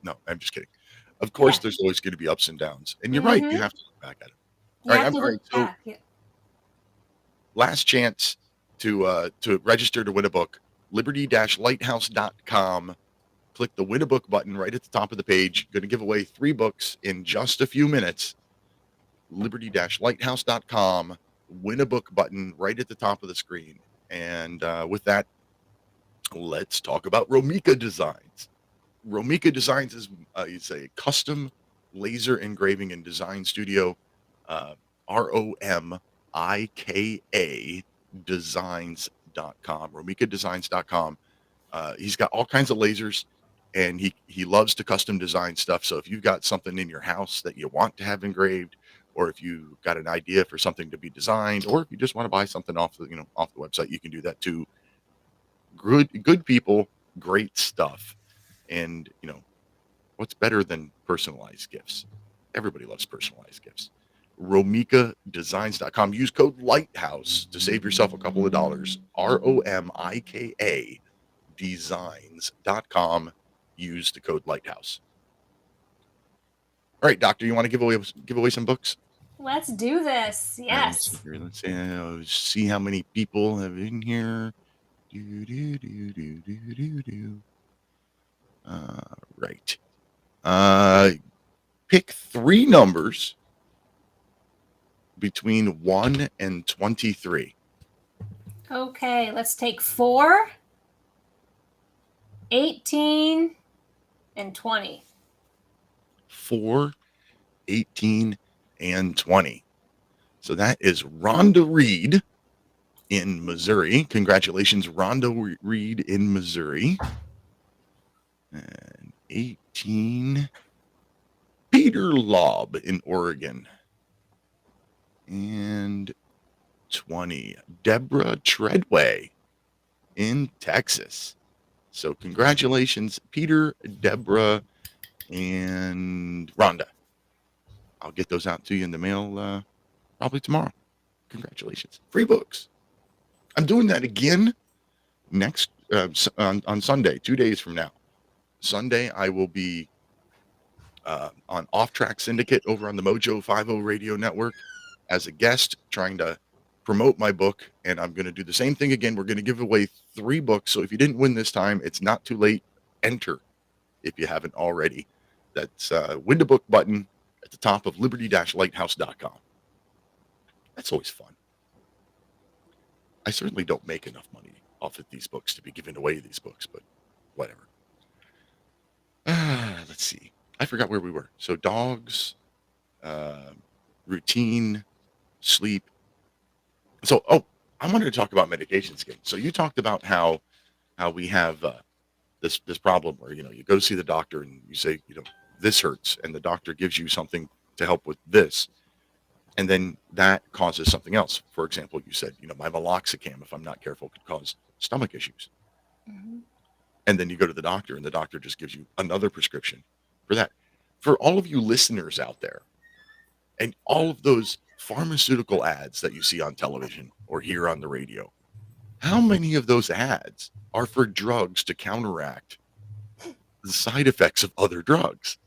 No, I'm just kidding. Of course, there's always going to be ups and downs. And you're right. You have to look back at it. All right. So last chance to register to win a book. liberty-lighthouse.com. Click the win a book button right at the top of the page. Going to give away 3 books in just a few minutes. liberty-lighthouse.com, win a book button right at the top of the screen. And with that, let's talk about Romika Designs. Romika Designs is a custom laser engraving and design studio. Romika designs.com. RomikaDesigns.com. He's got all kinds of lasers, and he loves to custom design stuff. So if you've got something in your house that you want to have engraved, or if you got an idea for something to be designed, or if you just want to buy something off the website, you can do that too. Good people, great stuff. And what's better than personalized gifts? Everybody loves personalized gifts. RomikaDesigns.com. Use code Lighthouse to save yourself a couple of dollars. ROMIKA Designs.com. Use the code Lighthouse. All right, Doctor, you want to give away some books? Let's do this. Yes. Let's see how many people have in here. Right. Pick 3 numbers between 1 and 23. Okay, let's take 4, 18, and 20. 4, 18, and 20. So that is Rhonda Reed in Missouri. Congratulations, Rhonda Reed in Missouri. And 18, Peter Lobb in Oregon. And 20, Deborah Treadway in Texas. So congratulations, Peter, Deborah, and Rhonda. I'll get those out to you in the mail probably tomorrow. Congratulations. Free books. I'm doing that again next on Sunday, 2 days from now. Sunday, I will be on Off Track Syndicate over on the Mojo 50 radio network as a guest, trying to promote my book. And I'm going to do the same thing again. We're going to give away 3 books. So if you didn't win this time, it's not too late. Enter if you haven't already. That's win the book button at the top of liberty-lighthouse.com. That's always fun. I certainly don't make enough money off of these books to be giving away these books, but whatever. Let's see. I forgot where we were. So dogs, routine, sleep. So, I wanted to talk about medications again. So you talked about how we have this problem where, you go to see the doctor and you say, this hurts, and the doctor gives you something to help with this. And then that causes something else. For example, you said, my meloxicam, if I'm not careful, could cause stomach issues. Mm-hmm. And then you go to the doctor and the doctor just gives you another prescription for that. For all of you listeners out there and all of those pharmaceutical ads that you see on television or hear on the radio, how many of those ads are for drugs to counteract the side effects of other drugs?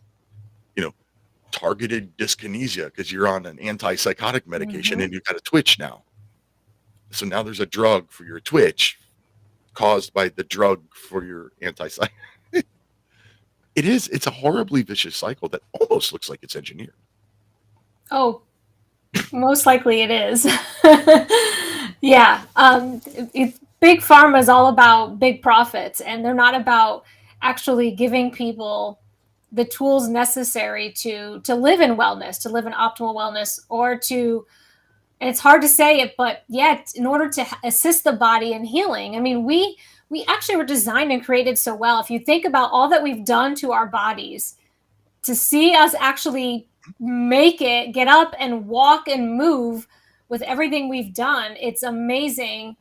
Targeted dyskinesia because you're on an antipsychotic medication, mm-hmm. and you've got a twitch now. So now there's a drug for your twitch caused by the drug for your antipsychotic. It's a horribly vicious cycle that almost looks like it's engineered. Oh, most likely it is. Yeah. Big pharma is all about big profits, and they're not about actually giving people the tools necessary to live in wellness, to live in optimal wellness, or to, and it's hard to say it, but yet in order to assist the body in healing. I mean, we actually were designed and created so well. If you think about all that we've done to our bodies, to see us actually make it, get up and walk and move with everything we've done, it's amazing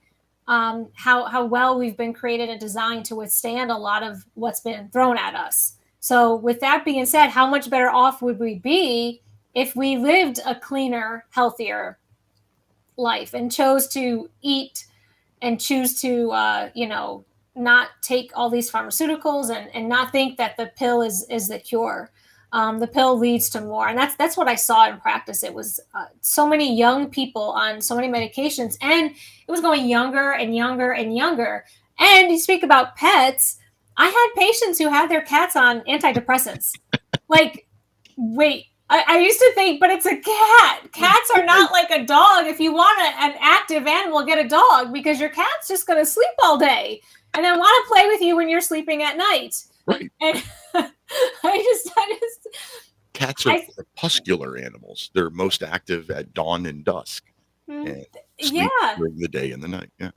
how well we've been created and designed to withstand a lot of what's been thrown at us. So with that being said, how much better off would we be if we lived a cleaner, healthier life and chose to eat and choose to, not take all these pharmaceuticals and not think that the pill is the cure. The pill leads to more. And that's what I saw in practice. It was so many young people on so many medications, and it was going younger and younger and younger. And you speak about pets. I had patients who had their cats on antidepressants. Like, wait, I used to think, but it's a cat. Cats are not like a dog. If you want an active animal, get a dog, because your cat's just going to sleep all day and then want to play with you when you're sleeping at night. Right. And I just Cats are crepuscular animals. They're most active at dawn and dusk. And sleep during the day and the night. Yeah.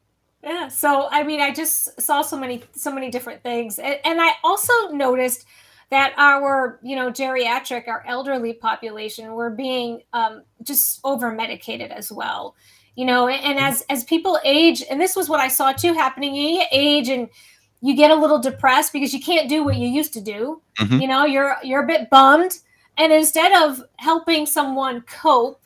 Yeah. So, I mean, I just saw so many different things. And I also noticed that our, geriatric, our elderly population, were being just over medicated as well. And as people age, and this was what I saw too happening, you age and you get a little depressed because you can't do what you used to do. Mm-hmm. You're a bit bummed. And instead of helping someone cope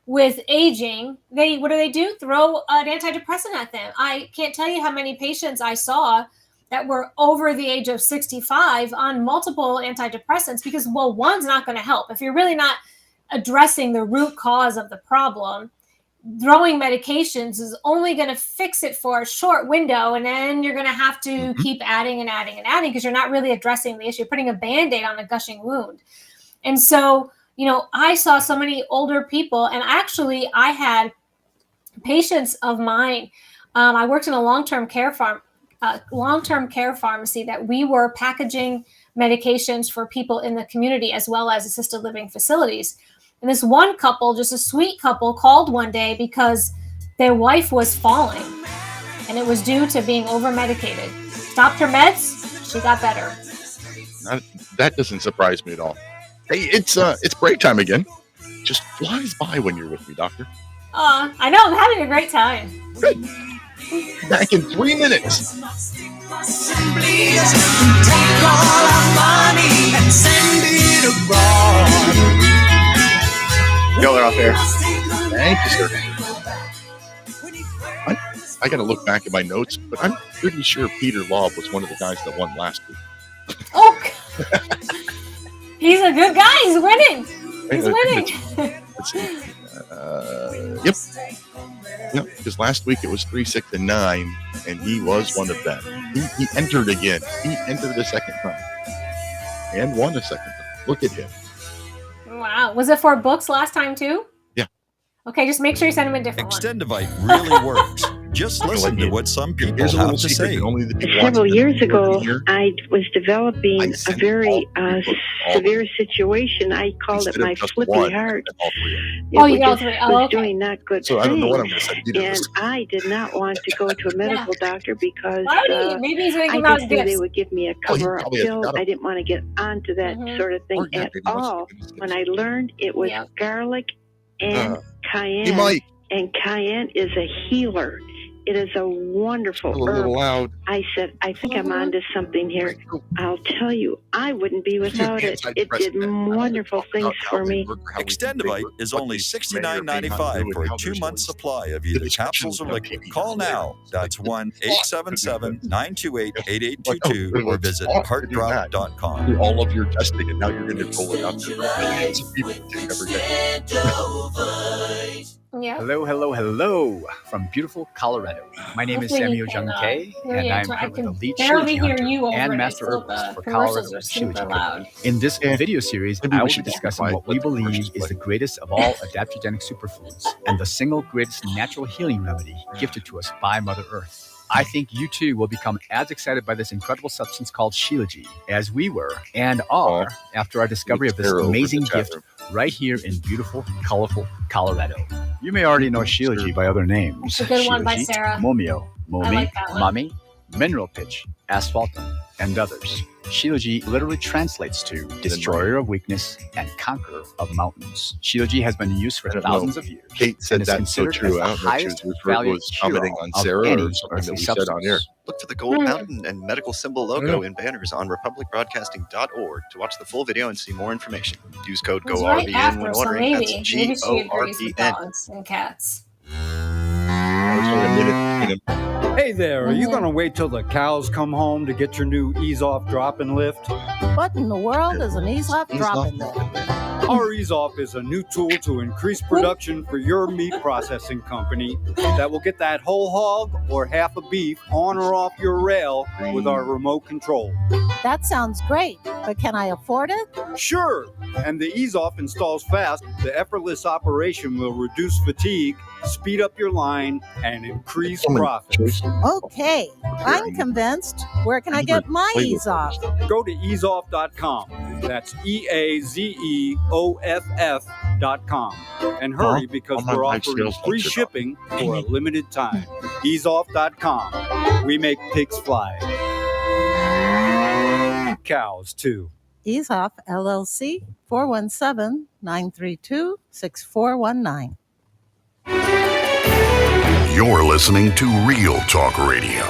with aging, what do? Throw an antidepressant at them. I can't tell you how many patients I saw that were over the age of 65 on multiple antidepressants because, well, one's not going to help. If you're really not addressing the root cause of the problem, throwing medications is only going to fix it for a short window, and then you're going to have to keep adding and adding and adding because you're not really addressing the issue. You're putting a Band-Aid on a gushing wound. And so, I saw so many older people, and actually I had patients of mine. I worked in a long-term care pharmacy that we were packaging medications for people in the community as well as assisted living facilities. And this one couple, just a sweet couple, called one day because their wife was falling and it was due to being over-medicated. Stopped her meds, she got better. That doesn't surprise me at all. Hey, it's break time again. Just flies by when you're with me, Doctor. I know, I'm having a great time. Good. Back in 3 minutes. Y'all are off air. Thank you, sir. I got to look back at my notes, but I'm pretty sure Peter Laub was one of the guys that won last week. Oh, he's a good guy. He's winning. He's winning. Yep. No, because last week it was 3, 6, and 9, and he was one of them. He entered again. He entered a second time and won a second time. Look at him. Wow. Was it for books last time too? Yeah. Okay, just make sure you send him a different one. Extendivite really works. Just listen to what some people have to say. Several years ago, I was developing a very severe situation. I called it my flippy heart. You got 3. It was doing not good so things. I don't know what I'm going to say. And I did not want to go to a medical doctor because maybe he's going to I give out didn't think gifts. they would give me a cover-up pill. I didn't want to get onto that sort of thing at all. When I learned it was garlic and cayenne, and cayenne is a healer. It is a wonderful herb. A little loud. I said, I think I'm onto something here. I'll tell you, I wouldn't be without it. It did wonderful things for me. Extendivite is only $69.95 for a 2-month supply of either capsules or liquid. Call now. That's 1-877-928-8822 or visit heartdrop.com. Do all of your testing, and now you're going to roll it out to millions of people every day. Yeah. Hello from beautiful Colorado. My name is Samuel Jung Kay, and I'm here with the lead Shilajit hunter and master herbalist for Colorado Shilajit Company. In this video series, I will be discussing what we believe is the greatest of all adaptogenic superfoods and the single greatest natural healing remedy gifted to us by Mother Earth. I think you too will become as excited by this incredible substance called Shilajit as we were and are after our discovery of this amazing gift right here in beautiful, colorful Colorado. You may already know Shilajit by other names. It's a good one by Sarah. Momio, Momi, like Mami, Mineral Pitch, Asphaltum, and others. Shilajit literally translates to destroyer of weakness and conqueror of mountains. Shilajit has been in use for thousands of years. Kate said that's so true. I don't know if she was commenting on Sarah or something that we said on air. Look for the gold mountain and medical symbol logo in banners on republicbroadcasting.org to watch the full video and see more information. Use code GORBN when ordering. That's GORBN. And cats. Hey there, are you going to wait till the cows come home to get your new ease-off drop and lift? What in the world is an ease-off drop and lift? Our Ease Off is a new tool to increase production for your meat processing company that will get that whole hog or half a beef on or off your rail with our remote control. That sounds great, but can I afford it? Sure, and the Ease Off installs fast. The effortless operation will reduce fatigue, speed up your line, and increase profits. Okay, I'm convinced. Where can I get my Ease Off? Go to easeoff.com. That's EAZEOFF.com. And hurry because we're offering free shipping for a limited time. Easeoff.com. We make pigs fly. Cows, too. Ease Off, LLC, 417-932-6419. You're listening to Real Talk Radio,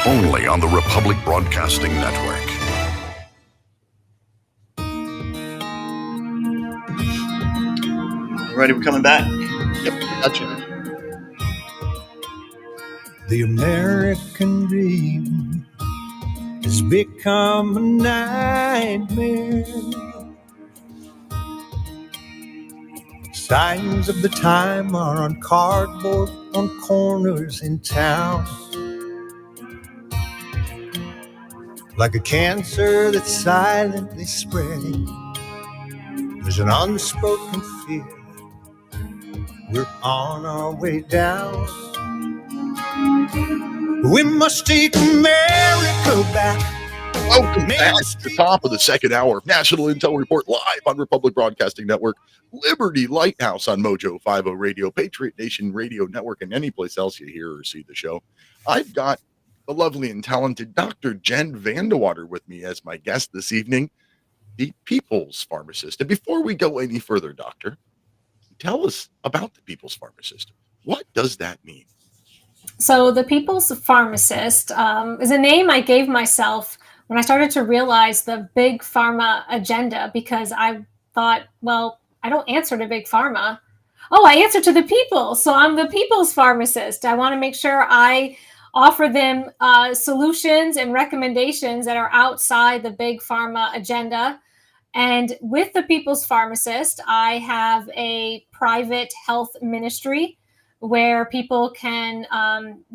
only on the Republic Broadcasting Network. Ready? We're coming back. Yep, gotcha. The American dream has become a nightmare. Signs of the time are on cardboard on corners in town. Like a cancer that's silently spreading, there's an unspoken fear. We're on our way down. We must take America back. Welcome back to the top of the second hour of National Intel Report live on Republic Broadcasting Network, Liberty Lighthouse on Mojo 50 Radio, Patriot Nation Radio Network, and any place else you hear or see the show. I've got the lovely and talented Dr. Jen VanDeWater with me as my guest this evening, the People's Pharmacist. And before we go any further, Doctor, tell us about the People's Pharmacist. What does that mean? So the People's Pharmacist is a name I gave myself when I started to realize the big pharma agenda, because I thought, well, I don't answer to big pharma. Oh, I answer to the people. So I'm the People's Pharmacist. I want to make sure I offer them solutions and recommendations that are outside the big pharma agenda. And with the People's Pharmacist, I have a private health ministry where people can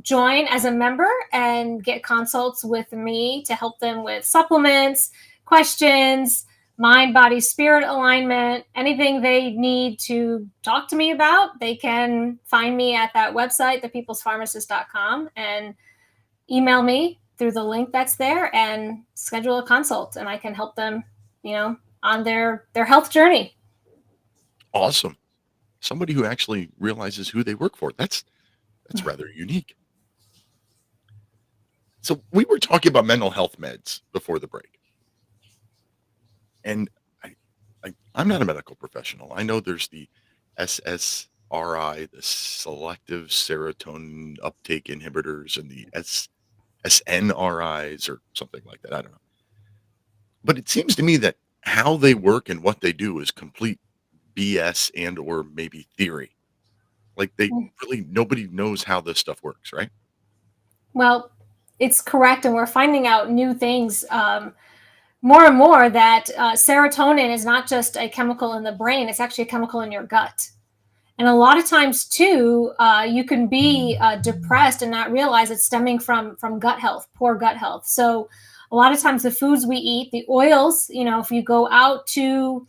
join as a member and get consults with me to help them with supplements, questions, mind, body, spirit alignment, anything they need to talk to me about. They can find me at that website, thepeoplespharmacist.com, and email me through the link that's there and schedule a consult, and I can help them, on their health journey. Awesome. Somebody who actually realizes who they work for. That's rather unique. So we were talking about mental health meds before the break. And I'm not a medical professional. I know there's the SSRI, the selective serotonin uptake inhibitors, and the SNRIs or something like that. I don't know. But it seems to me that how they work and what they do is complete BS and or maybe theory. Like nobody knows how this stuff works, right? Well, it's correct. And we're finding out new things more and more that serotonin is not just a chemical in the brain. It's actually a chemical in your gut. And a lot of times too, you can be depressed and not realize it's stemming from gut health, poor gut health. So a lot of times the foods we eat, the oils, if you go out to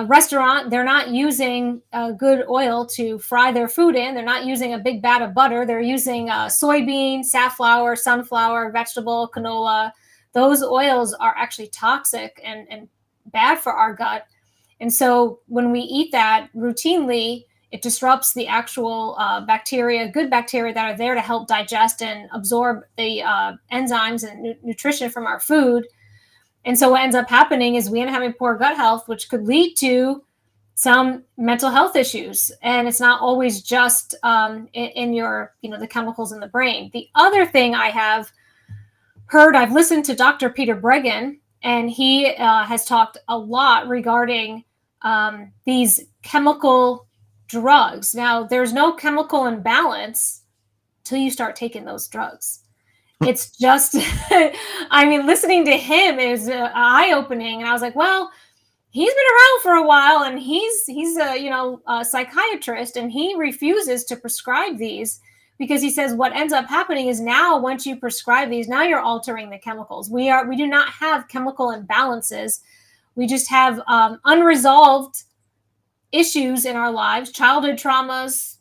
restaurant, they're not using good oil to fry their food in. They're not using a big vat of butter. They're using soybean, safflower, sunflower, vegetable, canola. Those oils are actually toxic and bad for our gut. And so when we eat that routinely, it disrupts the actual bacteria, good bacteria that are there to help digest and absorb the enzymes and nutrition from our food. And so what ends up happening is we end up having poor gut health, which could lead to some mental health issues. And it's not always just in your, the chemicals in the brain. The other thing I have heard, I've listened to Dr. Peter Breggin, and he has talked a lot regarding these chemical drugs. Now, there's no chemical imbalance till you start taking those drugs. It's just, listening to him is eye-opening. And I was like, well, he's been around for a while, and he's a psychiatrist, and he refuses to prescribe these because he says what ends up happening is now once you prescribe these, now you're altering the chemicals. We do not have chemical imbalances. We just have unresolved issues in our lives, childhood traumas,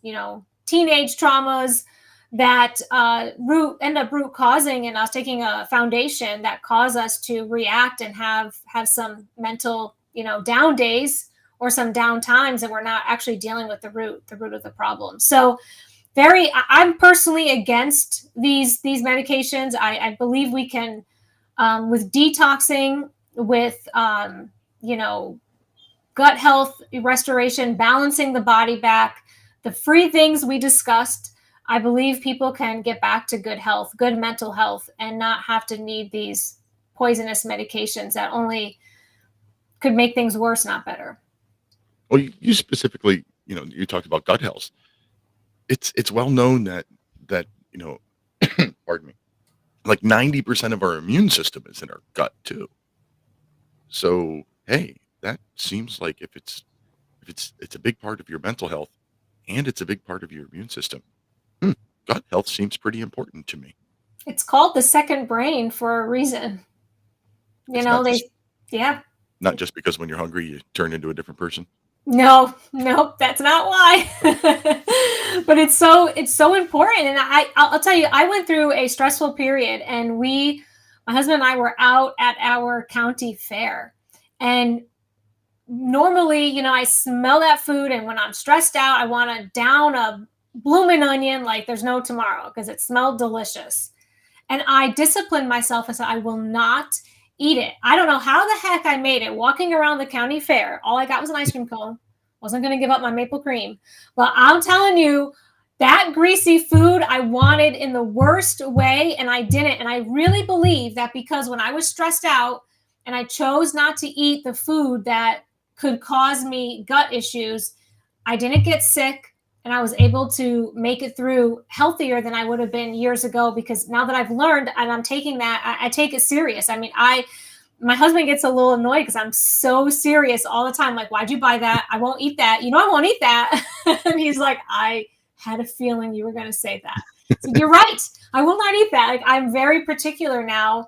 teenage traumas that end up root causing in us taking a foundation that cause us to react and have some mental, down days or some down times, and we're not actually dealing with the root of the problem. So I'm personally against these medications. I believe we can, with detoxing, with, gut health restoration, balancing the body back, the free things we discussed, I believe people can get back to good health, good mental health, and not have to need these poisonous medications that only could make things worse, not better. Well, you specifically, you talked about gut health. It's well known that pardon me, like 90% of our immune system is in our gut too. So, hey, that seems like if it's a big part of your mental health and it's a big part of your immune system, gut health seems pretty important to me. It's called the second brain for a reason. Not just because when you're hungry, you turn into a different person. No, that's not why. But it's so important. And I'll tell you, I went through a stressful period, and my husband and I were out at our county fair. And normally, I smell that food, and when I'm stressed out, I want to down a blooming onion like there's no tomorrow because it smelled delicious. And I disciplined myself and said, I will not eat it. I don't know how the heck I made it walking around the county fair. All I got was an ice cream cone. Wasn't going to give up my maple cream. But I'm telling you, that greasy food I wanted in the worst way, and I didn't. And I really believe that because when I was stressed out and I chose not to eat the food that could cause me gut issues, I didn't get sick, and I was able to make it through healthier than I would have been years ago, because now that I've learned and I'm taking that, I take it serious. I mean, my husband gets a little annoyed because I'm so serious all the time. Like, why'd you buy that? I won't eat that. I won't eat that. And he's like, I had a feeling you were going to say that. So you're right. I will not eat that. Like, I'm very particular now.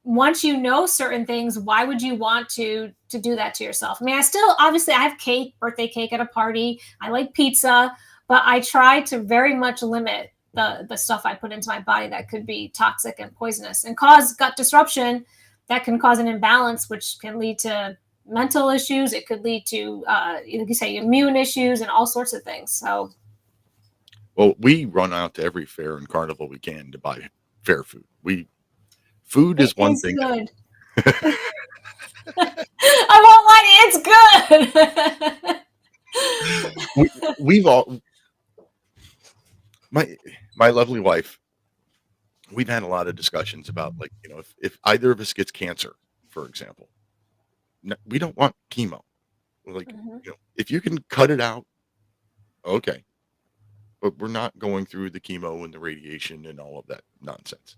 Once you know certain things, why would you want to do that to yourself? I mean, obviously I have birthday cake at a party. I like pizza, but I try to very much limit the stuff I put into my body that could be toxic and poisonous and cause gut disruption. That can cause an imbalance, which can lead to mental issues. It could lead to, like you say, immune issues and all sorts of things. So, well, we run out to every fair and carnival we can to buy fair food. Food is one thing. Good. I won't lie, it's good. We've all, my lovely wife, we've had a lot of discussions about, like, if either of us gets cancer, for example, we don't want chemo. We're like, if you can cut it out, okay, but we're not going through the chemo and the radiation and all of that nonsense.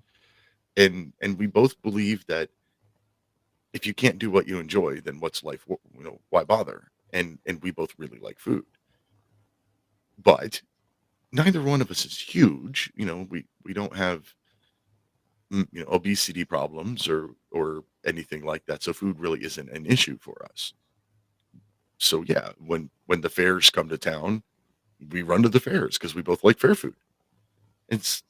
And we both believe that if you can't do what you enjoy, then what's life? Why bother? And we both really like food, but neither one of us is huge. We don't have obesity problems or anything like that. So food really isn't an issue for us. So yeah, when the fairs come to town, we run to the fairs because we both like fair food. It's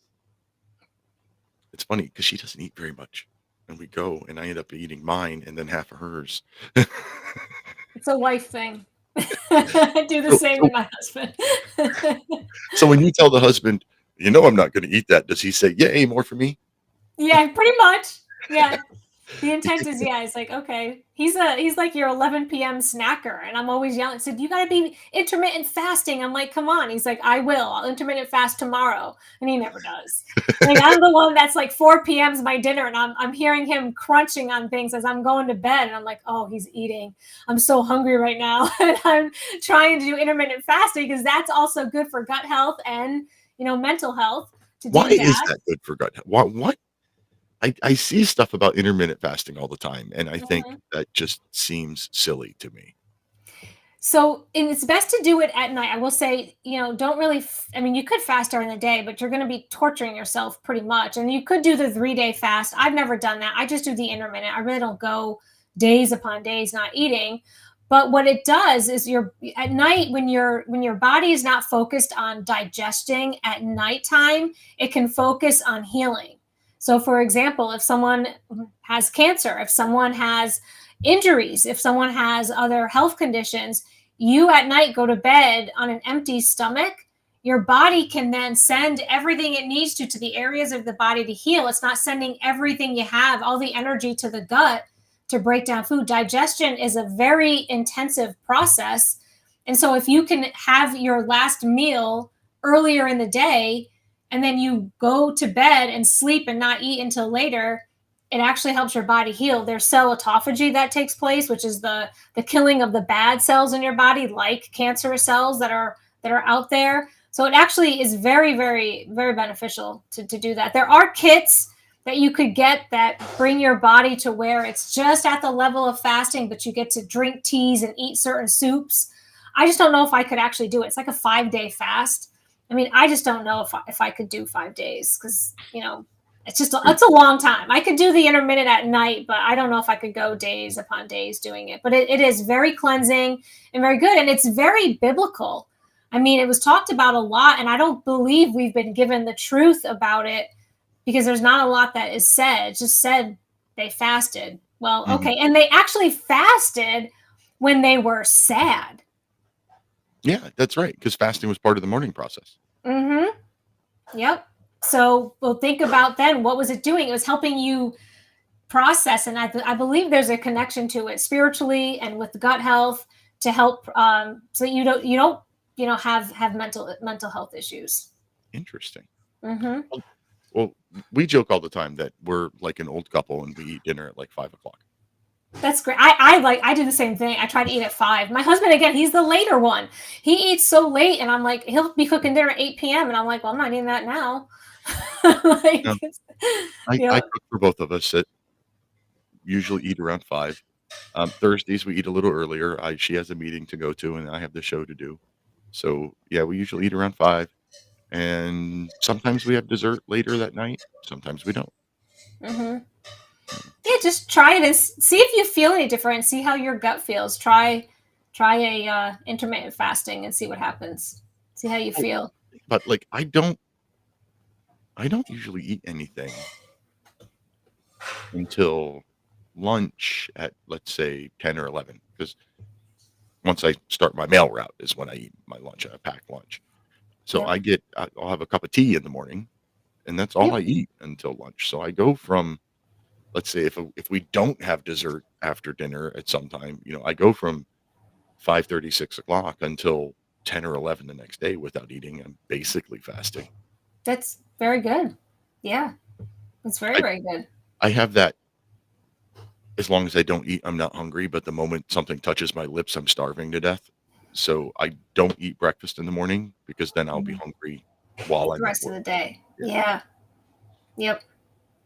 funny because she doesn't eat very much, and we go, and I end up eating mine and then half of hers. It's a wife thing. I do the same with my husband. So when you tell the husband, I'm not going to eat that, does he say, "Yay, more for me"? Yeah, pretty much. Yeah. The intent is, it's like, okay. He's like your 11 p.m. snacker. And I'm always yelling, said, you got to be intermittent fasting. I'm like, come on. He's like, I will. I'll intermittent fast tomorrow. And he never does. Like, I'm the one that's like 4 p.m. is my dinner. And I'm hearing him crunching on things as I'm going to bed. And I'm like, oh, he's eating. I'm so hungry right now. And I'm trying to do intermittent fasting because that's also good for gut health and, mental health. Why is that good for gut health? What? I see stuff about intermittent fasting all the time, and I think that just seems silly to me. So it's best to do it at night. I will say, don't really, I mean, you could fast during the day, but you're going to be torturing yourself pretty much. And you could do the 3-day fast. I've never done that. I just do the intermittent. I really don't go days upon days not eating. But what it does is at night, when your body is not focused on digesting at nighttime, it can focus on healing. So for example, if someone has cancer, if someone has injuries, if someone has other health conditions, you at night go to bed on an empty stomach, your body can then send everything it needs to the areas of the body to heal. It's not sending everything you have, all the energy to the gut to break down food. Digestion is a very intensive process. And so if you can have your last meal earlier in the day, and then you go to bed and sleep and not eat until later, it actually helps your body heal. There's cell autophagy that takes place, which is the killing of the bad cells in your body, like cancerous cells that are out there. So it actually is very, very, very beneficial to do that. There are kits that you could get that bring your body to where it's just at the level of fasting, but you get to drink teas and eat certain soups. I just don't know if I could actually do it. It's like a 5-day fast. I mean, I just don't know if I could do 5 days because, it's a long time. I could do the intermittent at night, but I don't know if I could go days upon days doing it. But it is very cleansing and very good. And it's very biblical. I mean, it was talked about a lot, and I don't believe we've been given the truth about it because there's not a lot that is said. It's just said they fasted. Well, okay. And they actually fasted when they were sad. Yeah, that's right. Because fasting was part of the mourning process. Yep. So we'll think about then, what was it doing? It was helping you process. And I believe there's a connection to it spiritually and with gut health to help so you don't have mental health issues. Interesting. Well, we joke all the time that we're like an old couple and we eat dinner at like 5 o'clock. That's great. I do the same thing. I try to eat at 5. My husband, again, he's the later one. He eats so late, and I'm like, he'll be cooking dinner at 8 p.m. And I'm like, well, I'm not eating that now. I cook for both of us. That usually eat around 5. Thursdays we eat a little earlier. She has a meeting to go to, and I have the show to do. So yeah, we usually eat around 5, and sometimes we have dessert later that night. Sometimes we don't. Yeah, just try it and see if you feel any different. See how your gut feels. Try a intermittent fasting and see what happens. See how you feel. But like, I don't usually eat anything until lunch at, let's say, 10 or 11, because once I start my mail route is when I eat my lunch. I pack lunch. So I'll have a cup of tea in the morning, and that's all I eat until lunch. So I go from, let's say if we don't have dessert after dinner at some time, I go from 5:30, 6 o'clock until 10 or 11 the next day without eating. I'm basically fasting. That's very good. Yeah. It's very, very good. I have that as long as I don't eat, I'm not hungry. But the moment something touches my lips, I'm starving to death. So I don't eat breakfast in the morning because then I'll be hungry while I'm the rest of the day. Yeah. Yep.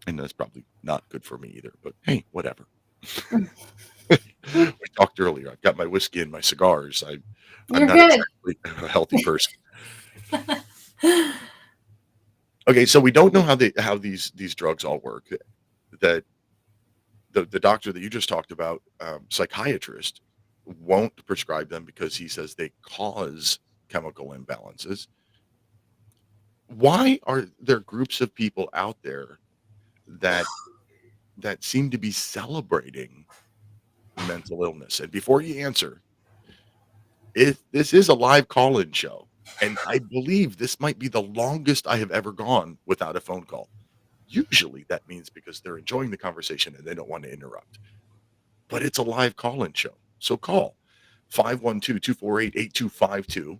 And that's probably not good for me either. But hey, whatever. We talked earlier. I've got my whiskey and my cigars. I'm not exactly a healthy person. Okay, so we don't know how these drugs all work. That the doctor that you just talked about, psychiatrist, won't prescribe them because he says they cause chemical imbalances. Why are there groups of people out there that seem to be celebrating mental illness? And before you answer, this is a live call-in show, and I believe this might be the longest I have ever gone without a phone call. Usually that means because they're enjoying the conversation and they don't want to interrupt. But it's a live call-in show. So call 512-248-8252,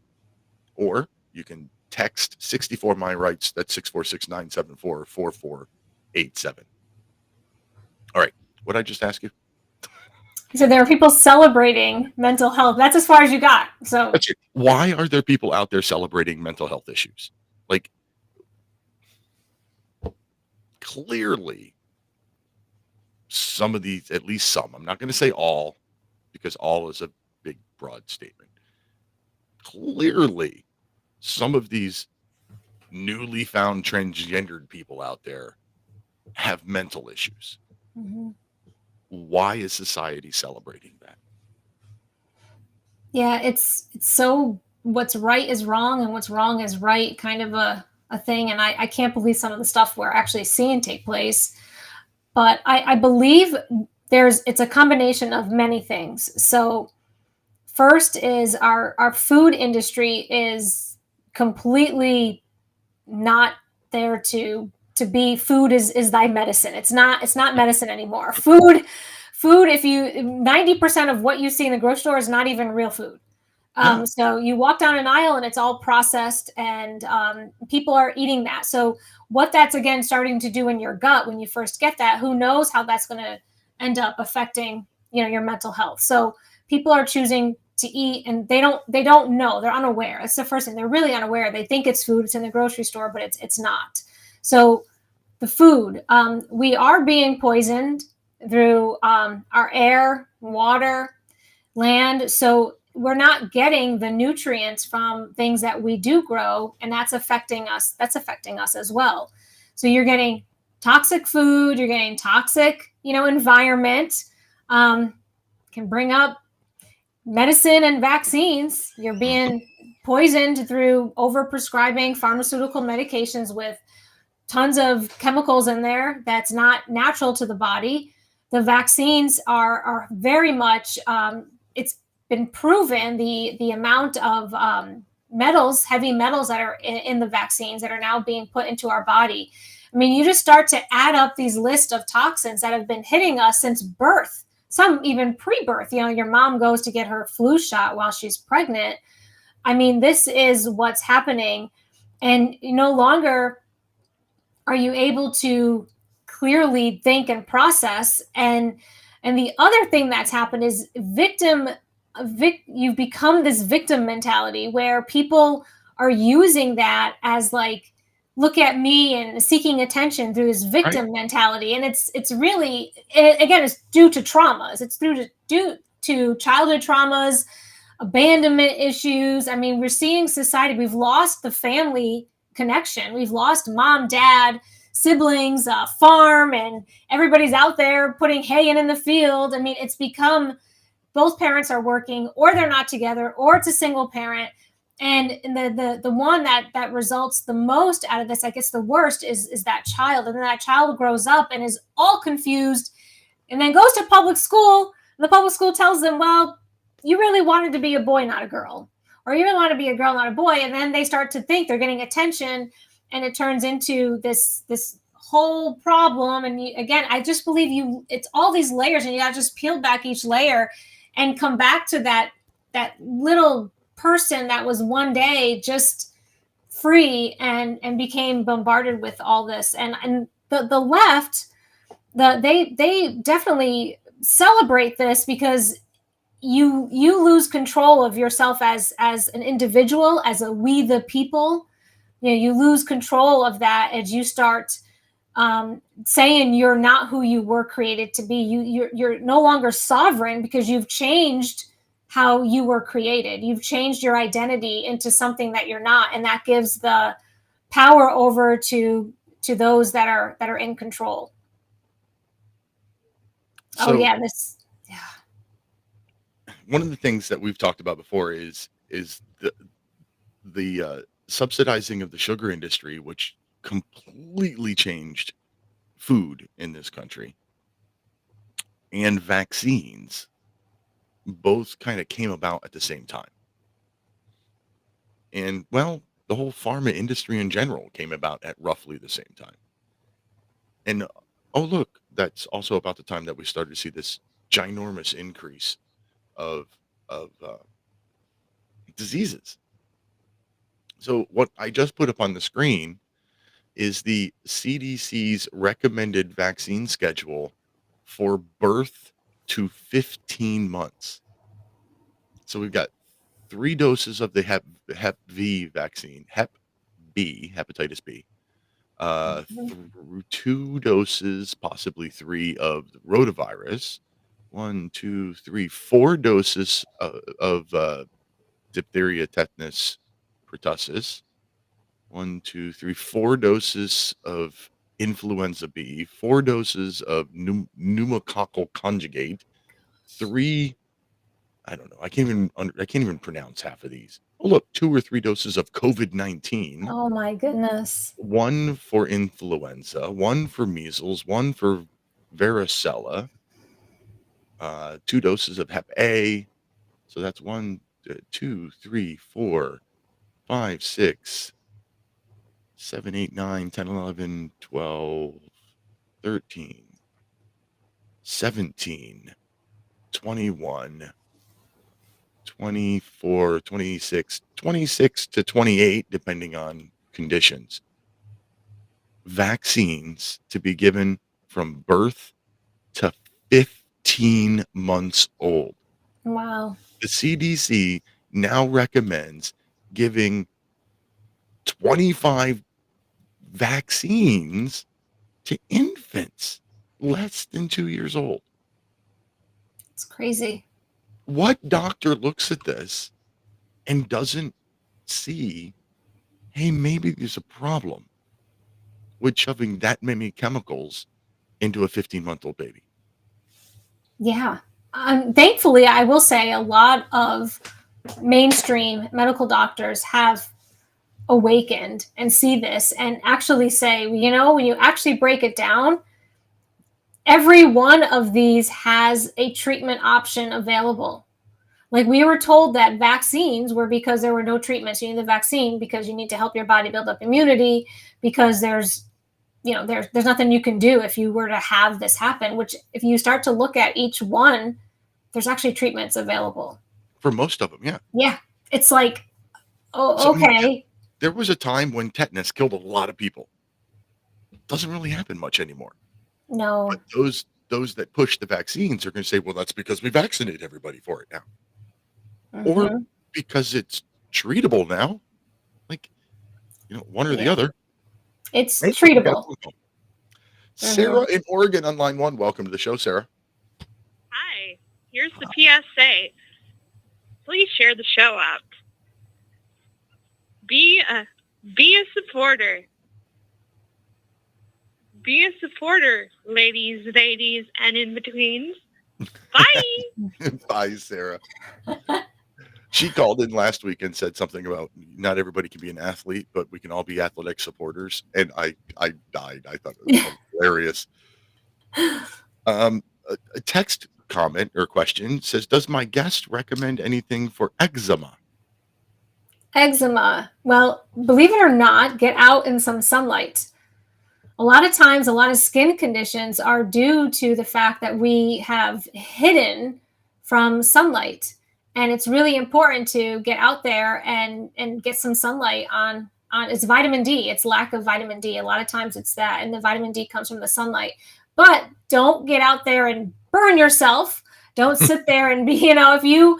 or you can text 64 My Rights. That's 646-974-4487. All right. What did I just ask you? So there are people celebrating mental health. That's as far as you got. So that's it. Why are there people out there celebrating mental health issues? Like, clearly some of these, at least some, I'm not going to say all, because all is a big, broad statement. Clearly, some of these newly found transgendered people out there have mental issues. Mm-hmm. Why is society celebrating that? Yeah, it's so what's right is wrong and what's wrong is right kind of a thing. And I can't believe some of the stuff we're actually seeing take place. But I believe it's a combination of many things. So first is our food industry is completely not there to be. Food is thy medicine. It's not medicine anymore. Food, if you 90% of what you see in the grocery store is not even real food. So you walk down an aisle and it's all processed, and people are eating that. So what that's again starting to do in your gut when you first get that, who knows how that's going to end up affecting your mental health. So people are choosing to eat, and they don't know, they're unaware. That's the first thing. They're really unaware. They think it's food, it's in the grocery store, but it's not. So the food, we are being poisoned through our air, water, land. So we're not getting the nutrients from things that we do grow, and that's affecting us. That's affecting us as well. So you're getting toxic food, you're getting toxic, environment, can bring up medicine and vaccines. You're being poisoned through overprescribing pharmaceutical medications with tons of chemicals in there that's not natural to the body. The vaccines are very much, it's been proven the amount of metals, heavy metals that are in the vaccines that are now being put into our body. I mean, you just start to add up these lists of toxins that have been hitting us since birth, some even pre-birth. Your mom goes to get her flu shot while she's pregnant. I mean, this is what's happening. And no longer are you able to clearly think and process. And the other thing that's happened is you've become this victim mentality where people are using that as like, look at me, and seeking attention through this victim mentality. And it's really, again, it's due to traumas. It's due to childhood traumas, abandonment issues. I mean, we're seeing society, we've lost the family connection. We've lost mom, dad, siblings, farm, and everybody's out there putting hay in the field. I mean, it's become both parents are working, or they're not together, or it's a single parent. And the one that results the most out of this, I guess the worst, is that child. And then that child grows up and is all confused, and then goes to public school. And the public school tells them, well, you really wanted to be a boy, not a girl. Or you really want to be a girl, not a boy. And then they start to think they're getting attention, and it turns into this whole problem. And again, I just believe it's all these layers, and you got to just peel back each layer and come back to that little person that was one day just free and became bombarded with all this. And the left, they definitely celebrate this because you lose control of yourself as an individual, as a we the people. You lose control of that as you start saying you're not who you were created to be. You're no longer sovereign because you've changed how you were created. You've changed your identity into something that you're not, and that gives the power over to those that are in control. So, one of the things that we've talked about before is the subsidizing of the sugar industry, which completely changed food in this country, and vaccines both kind of came about at the same time. And well, the whole pharma industry in general came about at roughly the same time. And oh, look, that's also about the time that we started to see this ginormous increase of diseases. So what I just put up on the screen is the CDC's recommended vaccine schedule for birth to 15 months. So we've got 3 doses of the Hep B vaccine, Hep B, hepatitis B, 2 doses, possibly 3 of the rotavirus. 1, 2, 3, 4 doses of diphtheria, tetanus, pertussis. 1, 2, 3, 4 doses of influenza B, 4 doses of pneumococcal conjugate, 3. I don't know. I can't even pronounce half of these. Oh, look, 2 or 3 doses of COVID-19. Oh my goodness. 1 for influenza, 1 for measles, 1 for varicella, 2 doses of Hep A. So that's 1, 2, 3, 4, 5, 6, 7, 8, 9, 10, 11, 12, 13, 17, 21, 24, 26, 26 to 28, depending on conditions. Vaccines to be given from birth to 15 months old. Wow. The CDC now recommends giving 25 vaccines to infants less than 2 years old. It's crazy. What doctor looks at this and doesn't see, hey, maybe there's a problem with shoving that many chemicals into a 15-month-old baby? Yeah. Thankfully, I will say a lot of mainstream medical doctors have awakened and see this and actually say, when you actually break it down, every one of these has a treatment option available. Like we were told that vaccines were because there were no treatments. You need the vaccine because you need to help your body build up immunity, because there's nothing you can do if you were to have this happen, which if you start to look at each one, there's actually treatments available. For most of them, yeah. Yeah. It's like, okay. There was a time when tetanus killed a lot of people. Doesn't really happen much anymore. No. But those that push the vaccines are going to say, well, that's because we vaccinate everybody for it now. Or because it's treatable now. Like, one or the other. It's treatable. Sarah in Oregon on line 1. Welcome to the show, Sarah. Hi. Here's the PSA. Please share the show out. Be a supporter. Be a supporter, ladies, and in betweens. Bye. Bye, Sarah. She called in last week and said something about not everybody can be an athlete, but we can all be athletic supporters. And I died. I thought it was hilarious. A text comment or question says, does my guest recommend anything for eczema? Eczema. Well, believe it or not, get out in some sunlight. A lot of times, a lot of skin conditions are due to the fact that we have hidden from sunlight. And it's really important to get out there and get some sunlight on it's vitamin D. It's lack of vitamin D. A lot of times it's that. And the vitamin D comes from the sunlight. But don't get out there and burn yourself. Don't sit there and be, if you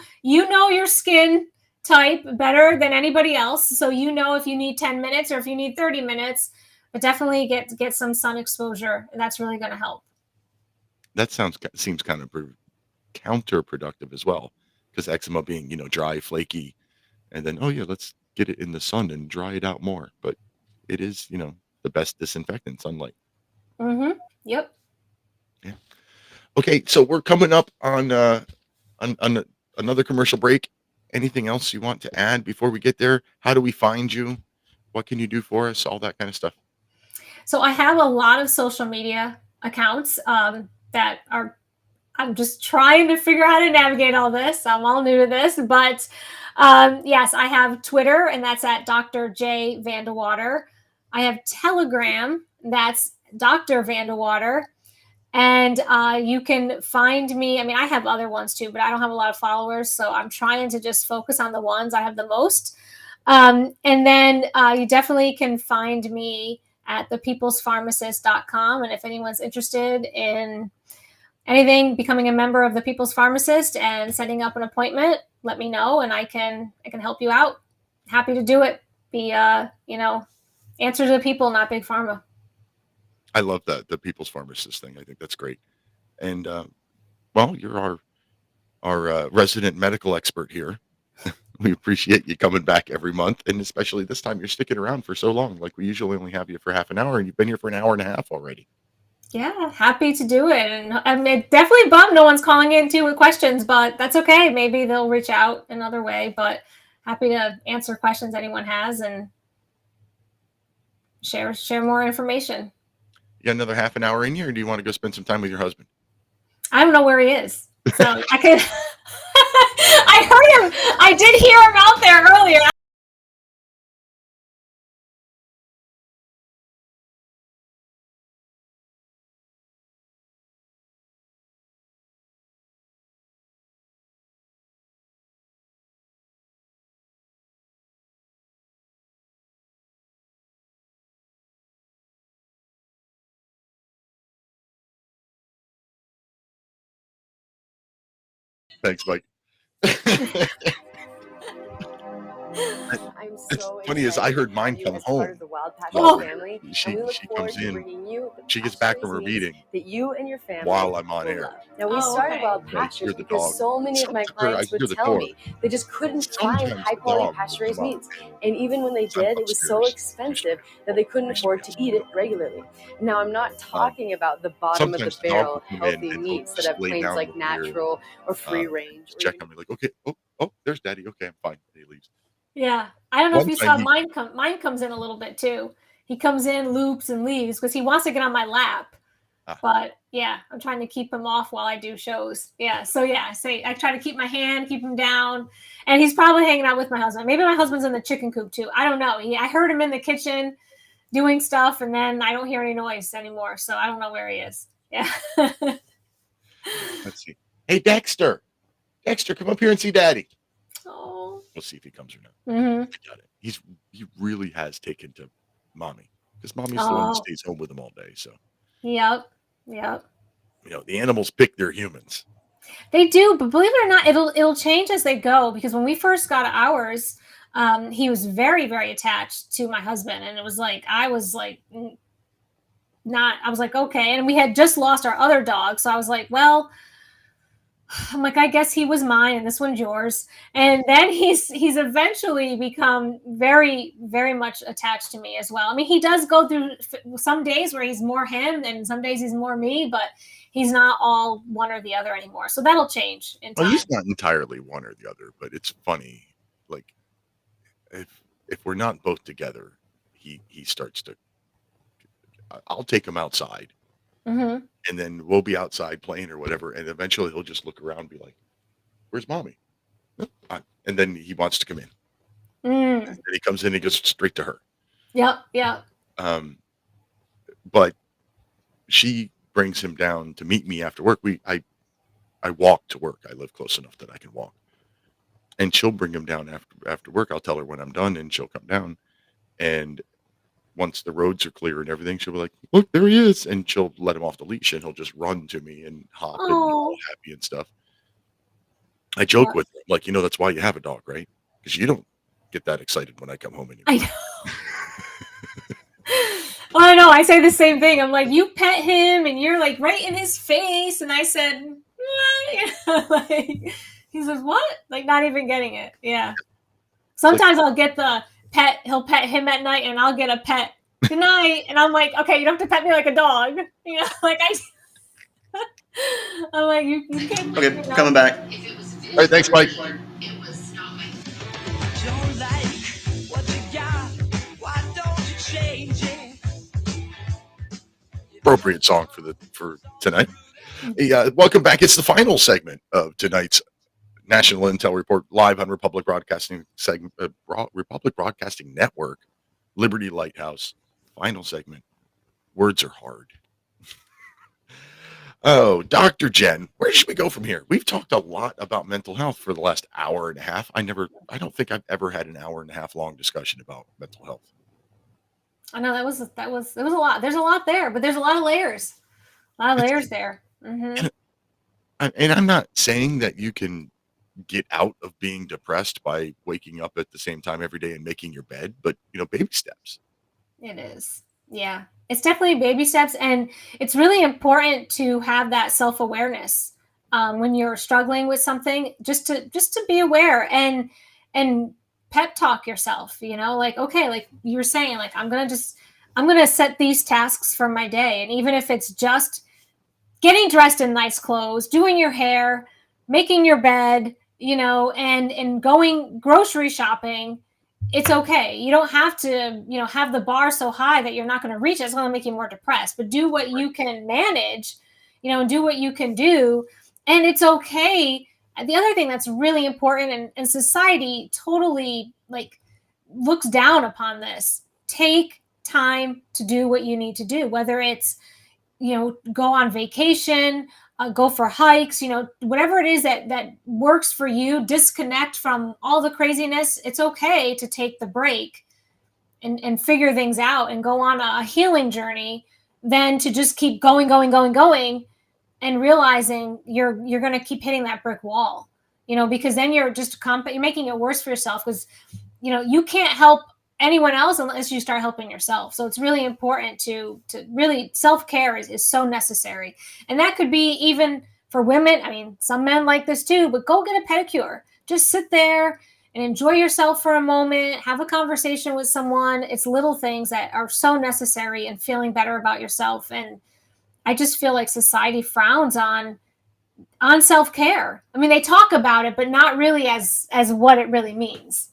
know your skin type better than anybody else. So if you need 10 minutes or if you need 30 minutes, but definitely get some sun exposure. That's really going to help. That seems kind of counterproductive as well. Because eczema being, dry, flaky, and then, let's get it in the sun and dry it out more. But it is, the best disinfectant, sunlight. Yep. Yeah. Okay, so we're coming up on another commercial break. Anything else you want to add before we get there? How do we find you? What can you do for us? All that kind of stuff. So I have a lot of social media accounts that are. I'm just trying to figure out how to navigate all this. I'm all new to this, but yes, I have Twitter, and that's at Dr. J VanDeWater. I have Telegram, that's Dr. VanDeWater, and you can find me. I mean, I have other ones too, but I don't have a lot of followers, so I'm trying to just focus on the ones I have the most. And then you definitely can find me at thepeoplespharmacist.com, and if anyone's interested in anything, becoming a member of the People's Pharmacist and setting up an appointment, let me know and I can help you out. Happy to do it. Be answer to the people, not big pharma. I love the people's pharmacist thing. I think that's great. And well, you're our resident medical expert here. We appreciate you coming back every month, and especially this time you're sticking around for so long. Like we usually only have you for half an hour, and you've been here for an hour and a half already. Yeah, happy to do it. And I mean, definitely bummed no one's calling in too with questions, but that's okay. Maybe they'll reach out another way, but happy to answer questions anyone has and share more information. You got another half an hour in here, or do you want to go spend some time with your husband? I don't know where he is, so I could. I heard him. I did hear him out there earlier. Thanks, Mike. I'm It's so funny as I heard mine come home. Family. She comes in. She gets back from her meeting that you and your family while I'm on air. Now we started Wild Pastures because so many of my clients would tell me they just couldn't find high quality pasture raised meats, and even when they did, it was so expensive that they couldn't afford to eat it regularly. Now I'm not talking about the bottom of the barrel healthy meats that have claims like natural or free range. Check on me like, okay, oh, there's Daddy. Okay, I'm fine. He leaves. Yeah, I don't know if you saw mine come. Mine comes in a little bit too. He comes in, loops, and leaves because he wants to get on my lap. But yeah, I'm trying to keep him off while I do shows. Yeah, so yeah, I try to keep my hand, keep him down, and he's probably hanging out with my husband. Maybe my husband's in the chicken coop too. I don't know. I heard him in the kitchen doing stuff, and then I don't hear any noise anymore, so I don't know where he is. Yeah. Let's see. Hey, Dexter, come up here and see Daddy. Oh. We'll see if he comes or not. Mm-hmm. Got it. He really has taken to Mommy because Mommy's the one that stays home with him all day. So. Yep. The animals pick their humans. They do, but believe it or not, it'll change as they go. Because when we first got ours, he was very, very attached to my husband, and it was like I was like, okay, and we had just lost our other dog, so I was like, well. I'm like, I guess he was mine and this one's yours. And then he's eventually become very, very much attached to me as well. I mean, he does go through some days where he's more him and some days he's more me, but he's not all one or the other anymore. So that'll change in time. Well, he's not entirely one or the other, but it's funny. Like if we're not both together, he starts to, I'll take him outside. Mm-hmm. And then we'll be outside playing or whatever. And eventually he'll just look around and be like, where's Mommy? And then he wants to come in. And then he comes in and he goes straight to her. Yep. But she brings him down to meet me after work. I walk to work. I live close enough that I can walk. And she'll bring him down after work. I'll tell her when I'm done and she'll come down. And once the roads are clear and everything, she'll be like, look, there he is. And she'll let him off the leash and he'll just run to me and hop and be all happy and stuff. I joke with him, like, that's why you have a dog, right? Because you don't get that excited when I come home anymore. I know. Well, I know. I say the same thing. I'm like, you pet him and you're like right in his face. And I said, like, he says, what? Like, not even getting it. Yeah. Sometimes I'll get the pet, he'll pet him at night and I'll get a pet good night, and I'm like, okay, you don't have to pet me like a dog, like I'm like, you can't. Okay, coming back. All right, thanks, Mike. Appropriate song for tonight. Hey, welcome back. It's the final segment of tonight's National Intel Report live on Republic Broadcasting Republic Broadcasting Network, Liberty Lighthouse. Final segment. Words are hard. Oh, Dr. Jen, where should we go from here? We've talked a lot about mental health for the last hour and a half. I don't think I've ever had an hour and a half long discussion about mental health. I know it was a lot. There's a lot there, but there's a lot of layers. A lot of layers there. Mm-hmm. And I'm not saying that you can get out of being depressed by waking up at the same time every day and making your bed, but baby steps. It is. Yeah. It's definitely baby steps, and it's really important to have that self-awareness when you're struggling with something, just to be aware and pep talk yourself, like, okay, like you were saying, like, I'm going to set these tasks for my day. And even if it's just getting dressed in nice clothes, doing your hair, making your bed, and going grocery shopping, it's okay. You don't have to, have the bar so high that you're not going to reach it. It's going to make you more depressed, but do what you can manage, and do what you can do. And it's okay. The other thing that's really important, and society totally like looks down upon this, take time to do what you need to do, whether it's, go on vacation, go for hikes, whatever it is that works for you, disconnect from all the craziness. It's okay to take the break and figure things out and go on a healing journey than to just keep going and realizing you're going to keep hitting that brick wall, because then you're just you're making it worse for yourself, because, you can't help anyone else unless you start helping yourself. So it's really important to really, self-care is so necessary. And that could be even for women. I mean, some men like this too, but go get a pedicure. Just sit there and enjoy yourself for a moment, have a conversation with someone. It's little things that are so necessary in feeling better about yourself. And I just feel like society frowns on self-care. I mean, they talk about it, but not really as what it really means.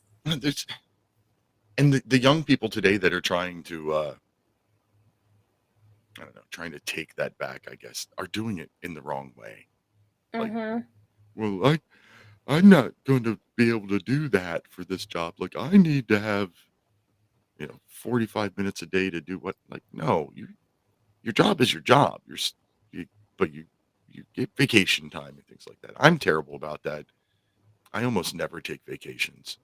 And the young people today that are trying to, trying to take that back, I guess, are doing it in the wrong way. Like, well, I'm not going to be able to do that for this job. Like, I need to have, 45 minutes a day to do what? Like, no, your job is your job. But you get vacation time and things like that. I'm terrible about that. I almost never take vacations.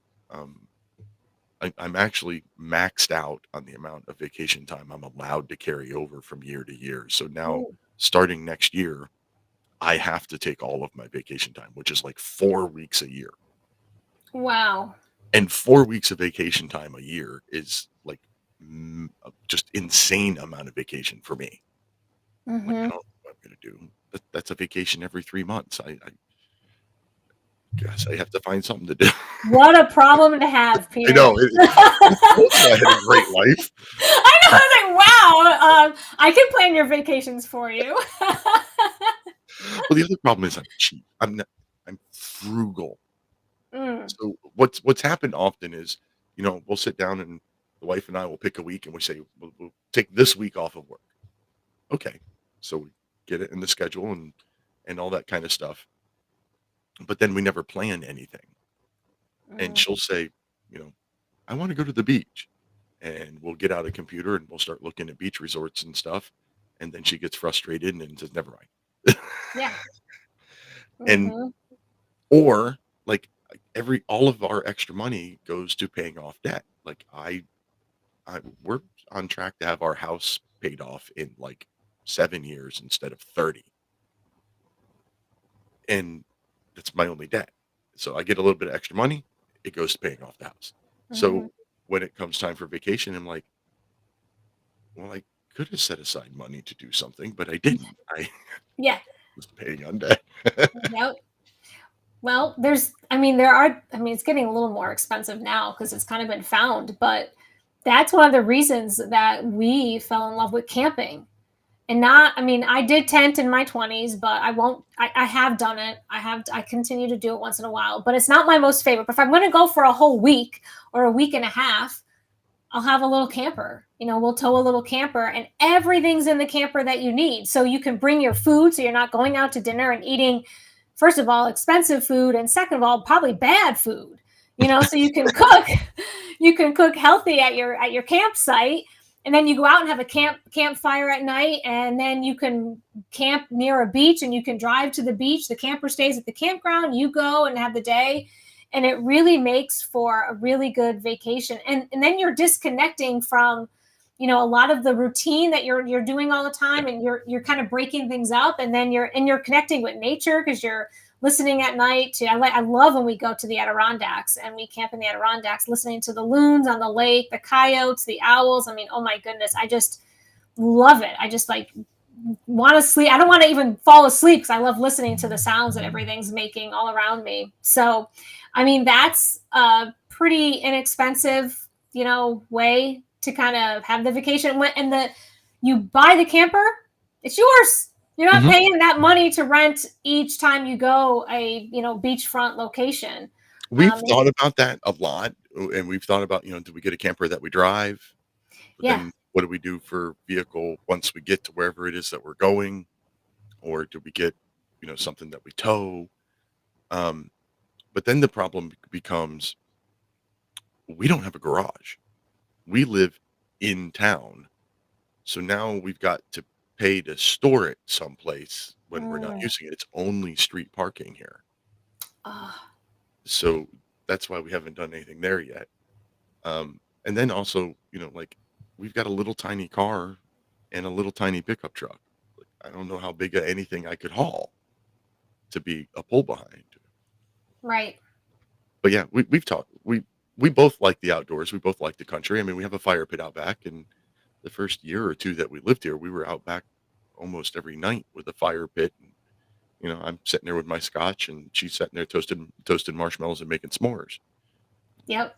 I'm actually maxed out on the amount of vacation time I'm allowed to carry over from year to year. So now, starting next year, I have to take all of my vacation time, which is like 4 weeks a year. Wow. And 4 weeks of vacation time a year is like just insane amount of vacation for me. Like, I don't know what I'm going to do. That's a vacation every 3 months. I guess I have to find something to do. What a problem to have, Peter. I know. I had a great life. I know. I was like, wow. I can plan your vacations for you. Well, the other problem is I'm cheap. I'm frugal. So what's happened often is, we'll sit down and the wife and I will pick a week and we say, we'll take this week off of work. Okay. So we get it in the schedule and all that kind of stuff. But then we never plan anything. And she'll say, I want to go to the beach. And we'll get out a computer and we'll start looking at beach resorts and stuff. And then she gets frustrated and says, never mind. Yeah. And, or like all of our extra money goes to paying off debt. Like we're on track to have our house paid off in like 7 years instead of 30. And that's my only debt. So I get a little bit of extra money. It goes to paying off the house. So when it comes time for vacation, I'm like, well, I could have set aside money to do something, but I didn't. I was paying on debt. Yep. Well, it's getting a little more expensive now because it's kind of been found, but that's one of the reasons that we fell in love with camping. And I did tent in my 20s, but I have done it. I continue to do it once in a while, but it's not my most favorite. But if I'm going to go for a whole week or a week and a half, I'll have a little camper. We'll tow a little camper and everything's in the camper that you need. So you can bring your food. So you're not going out to dinner and eating, first of all, expensive food. And second of all, probably bad food, so you can cook healthy at your campsite. And then you go out and have a campfire at night, and then you can camp near a beach and you can drive to the beach. The camper stays at the campground. You go and have the day, and it really makes for a really good vacation. And then you're disconnecting from, a lot of the routine that you're doing all the time, and you're kind of breaking things up, and then you're connecting with nature because you're listening at night to, I love when we go to the Adirondacks and we camp in the Adirondacks, listening to the loons on the lake, the coyotes, the owls. Oh my goodness. love it. I just like want to sleep. I don't want to even fall asleep because I love listening to the sounds that everything's making all around me. So, I mean, that's a pretty inexpensive, way to kind of have the vacation. And you buy the camper, it's yours. You're not paying that money to rent each time you go a, beachfront location. We've thought about that a lot, and we've thought about, do we get a camper that we drive? But Yeah. then what do we do for vehicle once we get to wherever it is that we're going? Or do we get, something that we tow? But then the problem becomes we don't have a garage. We live in town. So now we've got to pay to store it someplace when we're not using it. It's only street parking here. So that's why we haven't done anything there yet. And then also, like we've got a little tiny car and a little tiny pickup truck. I don't know how big of anything I could haul to be a pull behind. Right. But yeah, we've talked. We both like the outdoors. We both like the country. I mean, we have a fire pit out back, and the first year or two that we lived here, we were out back almost every night with a fire pit. And, I'm sitting there with my scotch, and she's sitting there toasting marshmallows and making s'mores. Yep.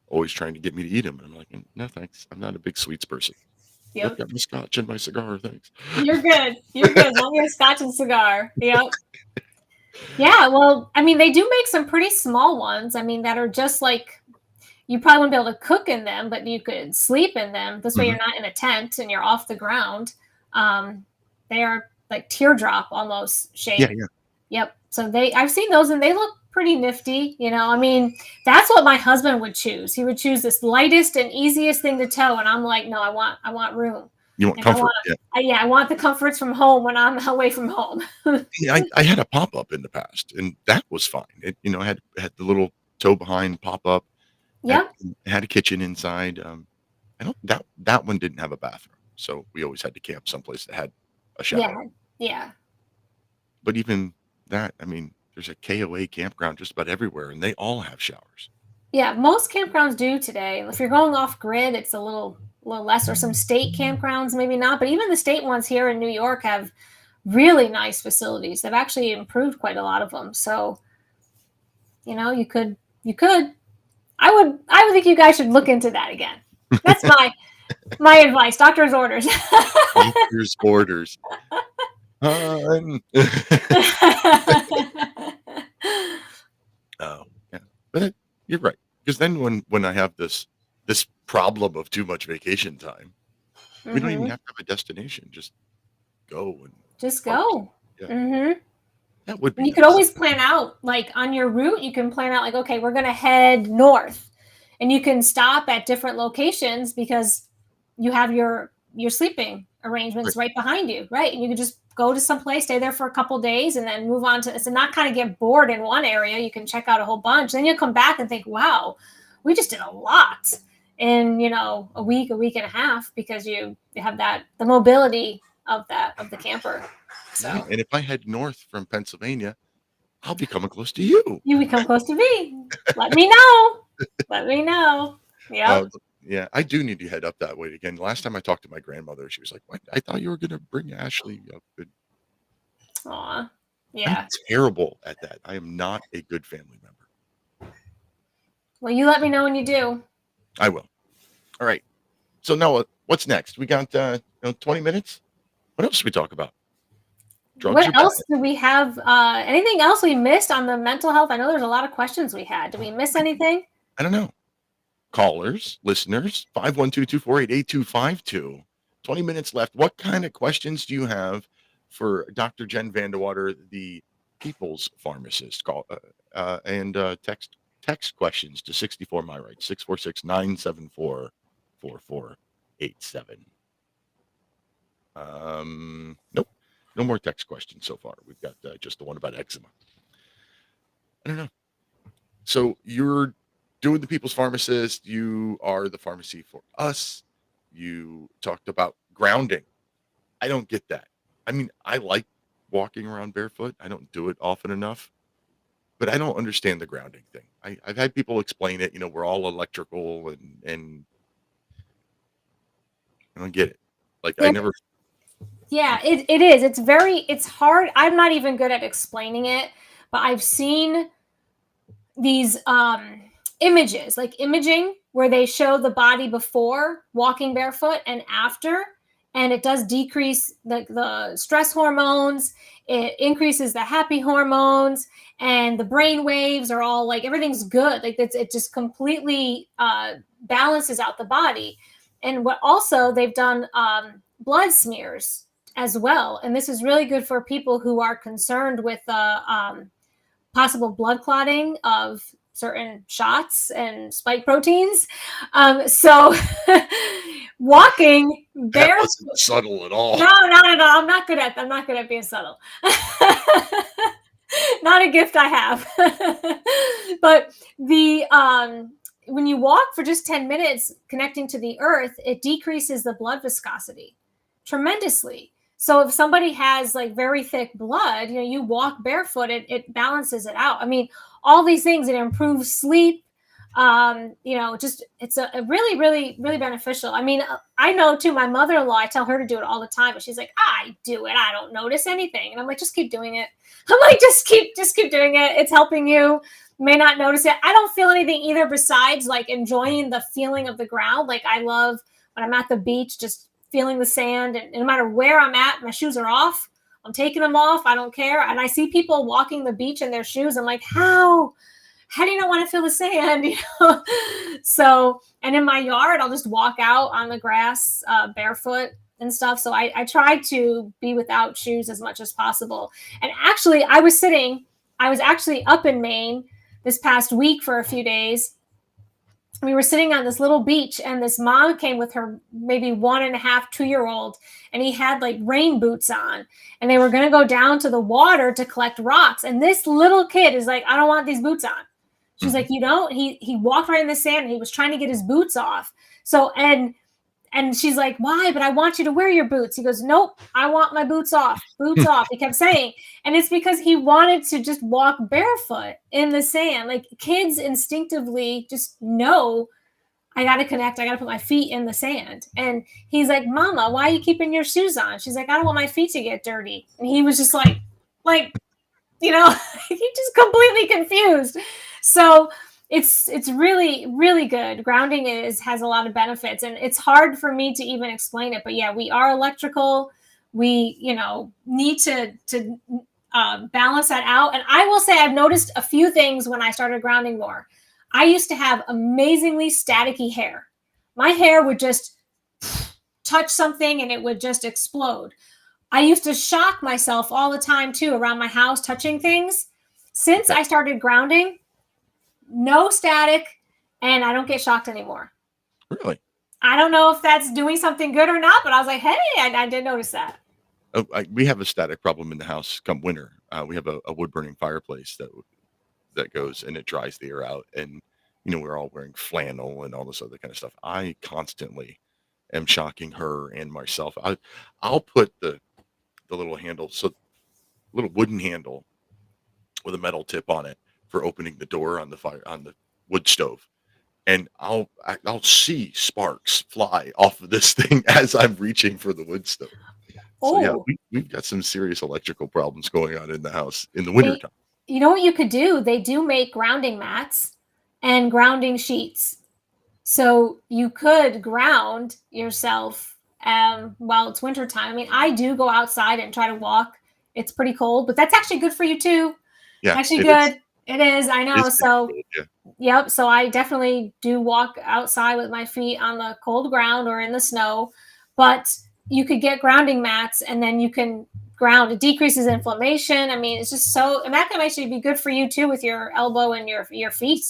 Always trying to get me to eat them. And I'm like, no, thanks. I'm not a big sweets person. Yep. I've got my scotch and my cigar. Thanks. You're good. You're good. Long as scotch and cigar. Yep. Yeah. Well, I mean, they do make some pretty small ones. I mean, that are just like, you probably wouldn't be able to cook in them, but you could sleep in them. This way you're not in a tent and you're off the ground. They are like teardrop almost shape. Yeah. Yep. So I've seen those and they look pretty nifty. I mean, that's what my husband would choose. He would choose this lightest and easiest thing to tow. And I'm like, no, I want room. You want comfort? I want the comforts from home when I'm away from home. Yeah, I had a pop-up in the past, and that was fine. It, had the little tow behind pop-up. Yeah. Had a kitchen inside. I don't that one didn't have a bathroom, so we always had to camp someplace that had a shower. Yeah. But even that, I mean, there's a KOA campground just about everywhere, and they all have showers. Yeah, most campgrounds do today. If you're going off grid, it's a little less, or some state campgrounds, maybe not. But even the state ones here in New York have really nice facilities. They've actually improved quite a lot of them. So, you could. I would think you guys should look into that again. That's my advice. Doctor's orders. Doctor's orders. Oh, yeah. But you're right. Because then when I have this problem of too much vacation time, we don't even have to have a destination. Just go. Just go. Yeah. That would be you could always plan out, like on your route, you can plan out like, okay, we're going to head north, and you can stop at different locations because you have your sleeping arrangements right behind you. Right. And you can just go to some place, stay there for a couple days, and then move on to not kind of get bored in one area. You can check out a whole bunch. Then you'll come back and think, wow, we just did a lot in, a week and a half, because you have the mobility of the camper. So. And if I head north from Pennsylvania, I'll be coming close to you. You become close to me. Let me know. Let me know. Yeah. Yeah, I do need to head up that way again. Last time I talked to my grandmother, she was like, "What? I thought you were going to bring Ashley up." Aw, yeah. I'm terrible at that. I am not a good family member. Well, you let me know when you do. I will. All right. So now, what's next? We got 20 minutes. What else do we talk about? Drugs. What else do we have? Anything else we missed on the mental health? I know there's a lot of questions we had. Did we miss anything? I don't know. Callers, listeners, 512-248-8252. 20 minutes left. What kind of questions do you have for Dr. Jen VanDeWater, the people's pharmacist? Call and text questions to 64 my right, 646-974-4487. Nope. No more text questions so far. We've got just the one about eczema. I don't know. So you're doing the people's pharmacist. You are the pharmacy for us. You talked about grounding. I don't get that. I mean, I like walking around barefoot. I don't do it often enough, but I don't understand the grounding thing. I've had people explain it. We're all electrical, and I don't get it. Like I never. Yeah, it is. It's hard. I'm not even good at explaining it, but I've seen these images, like imaging, where they show the body before walking barefoot and after, and it does decrease the stress hormones. It increases the happy hormones, and the brain waves are all like everything's good. Like it just completely balances out the body. And what also they've done blood smears as well, and this is really good for people who are concerned with possible blood clotting of certain shots and spike proteins. So walking barefoot. That wasn't subtle at all. No, not at all. I'm not good at being subtle. Not a gift I have. But when you walk for just 10 minutes connecting to the earth, it decreases the blood viscosity tremendously. So if somebody has like very thick blood, you walk barefoot, it balances it out. I mean, all these things, it improves sleep. Just it's a really, really, really beneficial. I mean, I know too, my mother-in-law, I tell her to do it all the time, but she's like, I do it. I don't notice anything. And I'm like, just keep doing it. I'm like, just keep doing it. It's helping you. You may not notice it. I don't feel anything either besides like enjoying the feeling of the ground. Like I love when I'm at the beach, just feeling the sand, and no matter where I'm at, my shoes are off. I'm taking them off. I don't care. And I see people walking the beach in their shoes. I'm like, how do you not want to feel the sand? So, and in my yard, I'll just walk out on the grass barefoot and stuff. So I try to be without shoes as much as possible. And actually, I was actually up in Maine this past week for a few days. We were sitting on this little beach, and this mom came with her maybe 1.5, 2-year-old, and he had like rain boots on, and they were going to go down to the water to collect rocks. And this little kid is like, I don't want these boots on. She's like, you don't? He walked right in the sand, and he was trying to get his boots off. So, and she's like, why? But I want you to wear your boots. He goes, nope, I want my boots off. Boots off. He kept saying. And it's because he wanted to just walk barefoot in the sand. Like kids instinctively just know, I got to connect. I got to put my feet in the sand. And he's like, Mama, why are you keeping your shoes on? She's like, I don't want my feet to get dirty. And he was just like, he's just completely confused. So it's really, really good. Grounding has a lot of benefits, and it's hard for me to even explain it. But yeah, we are electrical. We, need to balance that out. And I will say I've noticed a few things when I started grounding more. I used to have amazingly staticky hair. My hair would just touch something and it would just explode. I used to shock myself all the time too around my house touching things. Since I started grounding, no static, and I don't get shocked anymore. Really? I don't know if that's doing something good or not, but I was like, hey, I did notice that. We have a static problem in the house come winter. We have a wood burning fireplace that goes and it dries the air out. And, we're all wearing flannel and all this other kind of stuff. I constantly am shocking her and myself. I'll put the little handle, little wooden handle with a metal tip on it for opening the door on the wood stove, and I'll see sparks fly off of this thing as I'm reaching for the wood stove. So yeah, we've got some serious electrical problems going on in the house in the wintertime. You know what you could do? They do make grounding mats and grounding sheets, so you could ground yourself while it's wintertime. I mean, I do go outside and try to walk. It's pretty cold, but that's actually good for you too. Yeah, actually good. It is, I know. So, yep. So I definitely do walk outside with my feet on the cold ground or in the snow, but you could get grounding mats and then you can ground. It decreases inflammation. I mean, it's just and that can actually be good for you too with your elbow and your feet,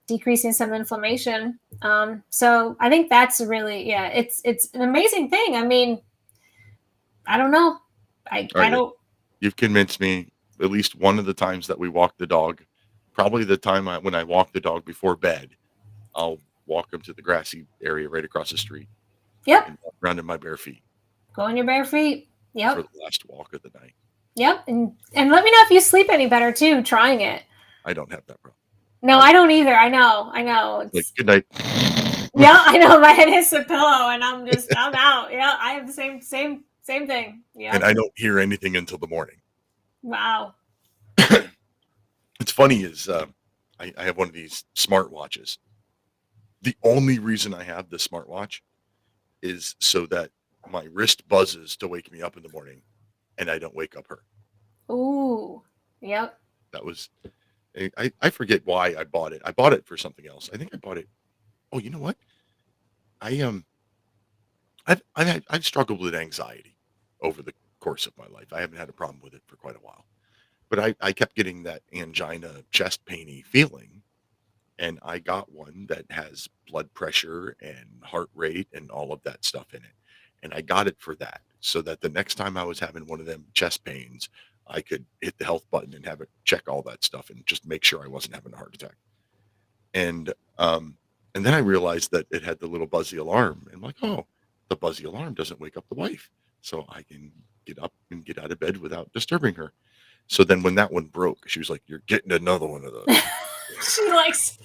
decreasing some inflammation. So I think that's really, it's an amazing thing. I mean, I don't know. I don't. You've convinced me. At least one of the times that we walk the dog, probably the time when I walk the dog before bed, I'll walk him to the grassy area right across the street. Yep. And walk around in my bare feet. Go on your bare feet. Yep. For the last walk of the night. Yep. And let me know if you sleep any better too, trying it. I don't have that problem. No, I don't either. I know. It's like, good night. Yeah, I know. My head hits the pillow, and I'm out. Yeah, I have the same thing. Yeah. And I don't hear anything until the morning. Wow. It's funny is I have one of these smartwatches. The only reason I have this smartwatch is so that my wrist buzzes to wake me up in the morning, and I don't wake up her. Ooh. Yep. That was. I forget why I bought it. I bought it for something else. I think I bought it. Oh, you know what? I've struggled with anxiety over the course of my life. I haven't had a problem with it for quite a while, but I kept getting that angina, chest painy feeling, and I got one that has blood pressure and heart rate and all of that stuff in it, and I got it for that, so that the next time I was having one of them chest pains, I could hit the health button and have it check all that stuff and just make sure I wasn't having a heart attack. And then I realized that it had the little buzzy alarm. And I'm like, oh, the buzzy alarm doesn't wake up the wife. So I can get up and get out of bed without disturbing her. So then when that one broke, she was like, you're getting another one of those. She likes.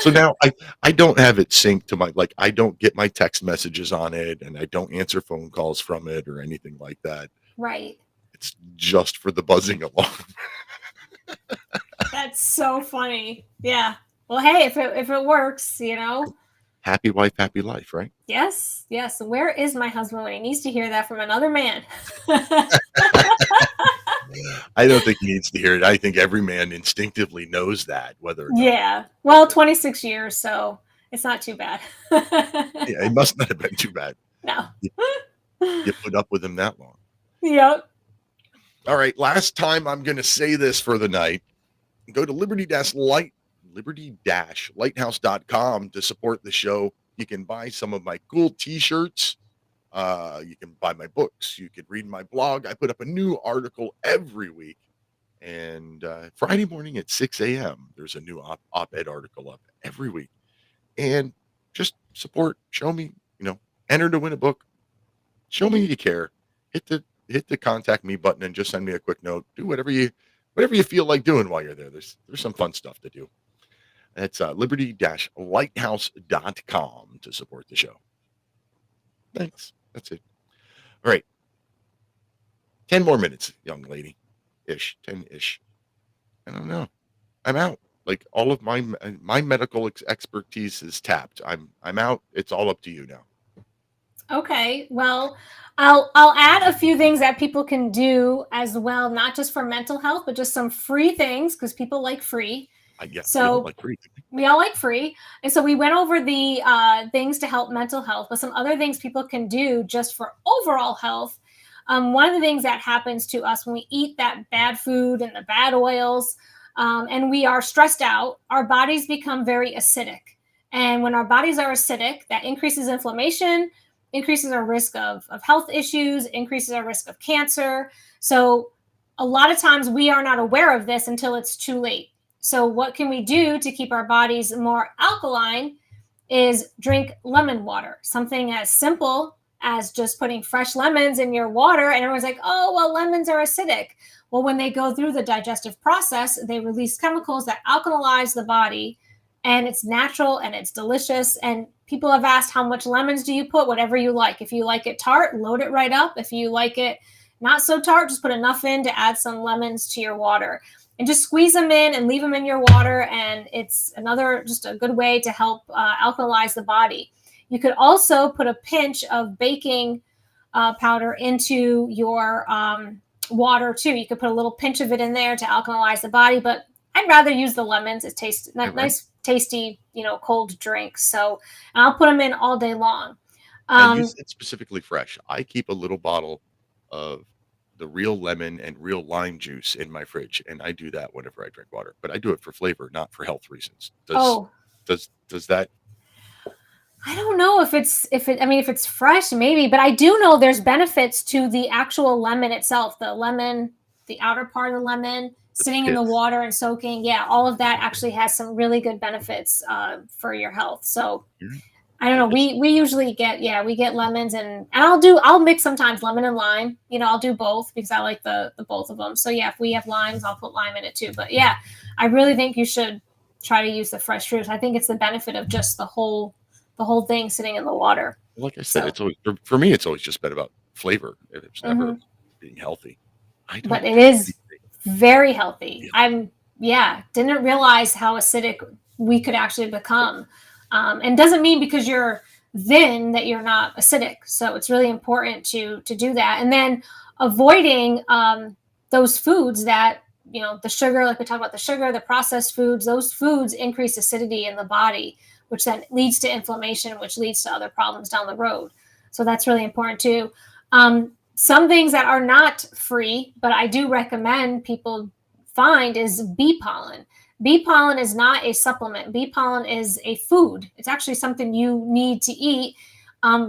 So now I don't have it synced to my, like, I don't get my text messages on it, and I don't answer phone calls from it or anything like that. Right. It's just for the buzzing alarm. That's so funny. Yeah. Well, hey, if it works, you know. Happy wife, happy life, right? Yes. Yes. Where is my husband when he needs to hear that from another man? I don't think he needs to hear it. I think every man instinctively knows that, whether or not. Yeah. Well, 26 years, so it's not too bad. Yeah, it must not have been too bad. No. You put up with him that long. Yep. All right. Last time I'm going to say this for the night. Go to liberty-lighthouse.com to support the show. You can buy some of my cool t-shirts. You can buy my books. You can read my blog. I put up a new article every week. And Friday morning at 6 a.m., there's a new op-ed article up every week. And just support. Show me, enter to win a book. Show me you care. Hit the contact me button and just send me a quick note. Do whatever you feel like doing while you're there. There's some fun stuff to do. That's liberty-lighthouse.com to support the show. Thanks. That's it. All right. 10 more minutes, young lady. 10-ish. I don't know. I'm out. Like, all of my medical expertise is tapped. I'm out. It's all up to you now. Okay. Well, I'll add a few things that people can do as well, not just for mental health, but just some free things, because people like free. So we all like free. And so we went over the things to help mental health, but some other things people can do just for overall health. One of the things that happens to us when we eat that bad food and the bad oils, and we are stressed out, our bodies become very acidic. And when our bodies are acidic, that increases inflammation, increases our risk of health issues, increases our risk of cancer. So a lot of times we are not aware of this until it's too late. So what can we do to keep our bodies more alkaline is drink lemon water, something as simple as just putting fresh lemons in your water. And everyone's like, oh, well, lemons are acidic. Well, when they go through the digestive process, they release chemicals that alkalize the body, and it's natural and it's delicious. And people have asked, how much lemons do you put? Whatever you like. If you like it tart, load it right up. If you like it not so tart, just put enough in to add some lemons to your water. And just squeeze them in and leave them in your water. And it's just a good way to help alkalize the body. You could also put a pinch of baking powder into your water too. You could put a little pinch of it in there to alkalize the body, but I'd rather use the lemons. It tastes nice, tasty, cold drink. So I'll put them in all day long. Use it specifically fresh. I keep a little bottle of the real lemon and real lime juice in my fridge, and I do that whenever I drink water. But I do it for flavor, not for health reasons. Does that? I don't know if it's fresh, maybe, but I do know there's benefits to the actual lemon itself. The lemon, the outer part of the lemon, sitting in the water and soaking. Yeah, all of that actually has some really good benefits for your health. So I don't know. We usually get lemons and I'll mix sometimes lemon and lime. I'll do both because I like the both of them. So yeah, if we have limes, I'll put lime in it too. But yeah, I really think you should try to use the fresh fruit. I think it's the benefit of just the whole thing sitting in the water. Like I said, it's always, for me, it's always just been about flavor. It's never being healthy. But it is very healthy. Didn't realize how acidic we could actually become. And doesn't mean because you're thin that you're not acidic. So it's really important to do that. And then avoiding those foods that, the sugar, like we talked about, the sugar, the processed foods, those foods increase acidity in the body, which then leads to inflammation, which leads to other problems down the road. So that's really important too. Some things that are not free, but I do recommend people find is bee pollen. Bee pollen is not a supplement. Bee pollen is a food. It's actually something you need to eat.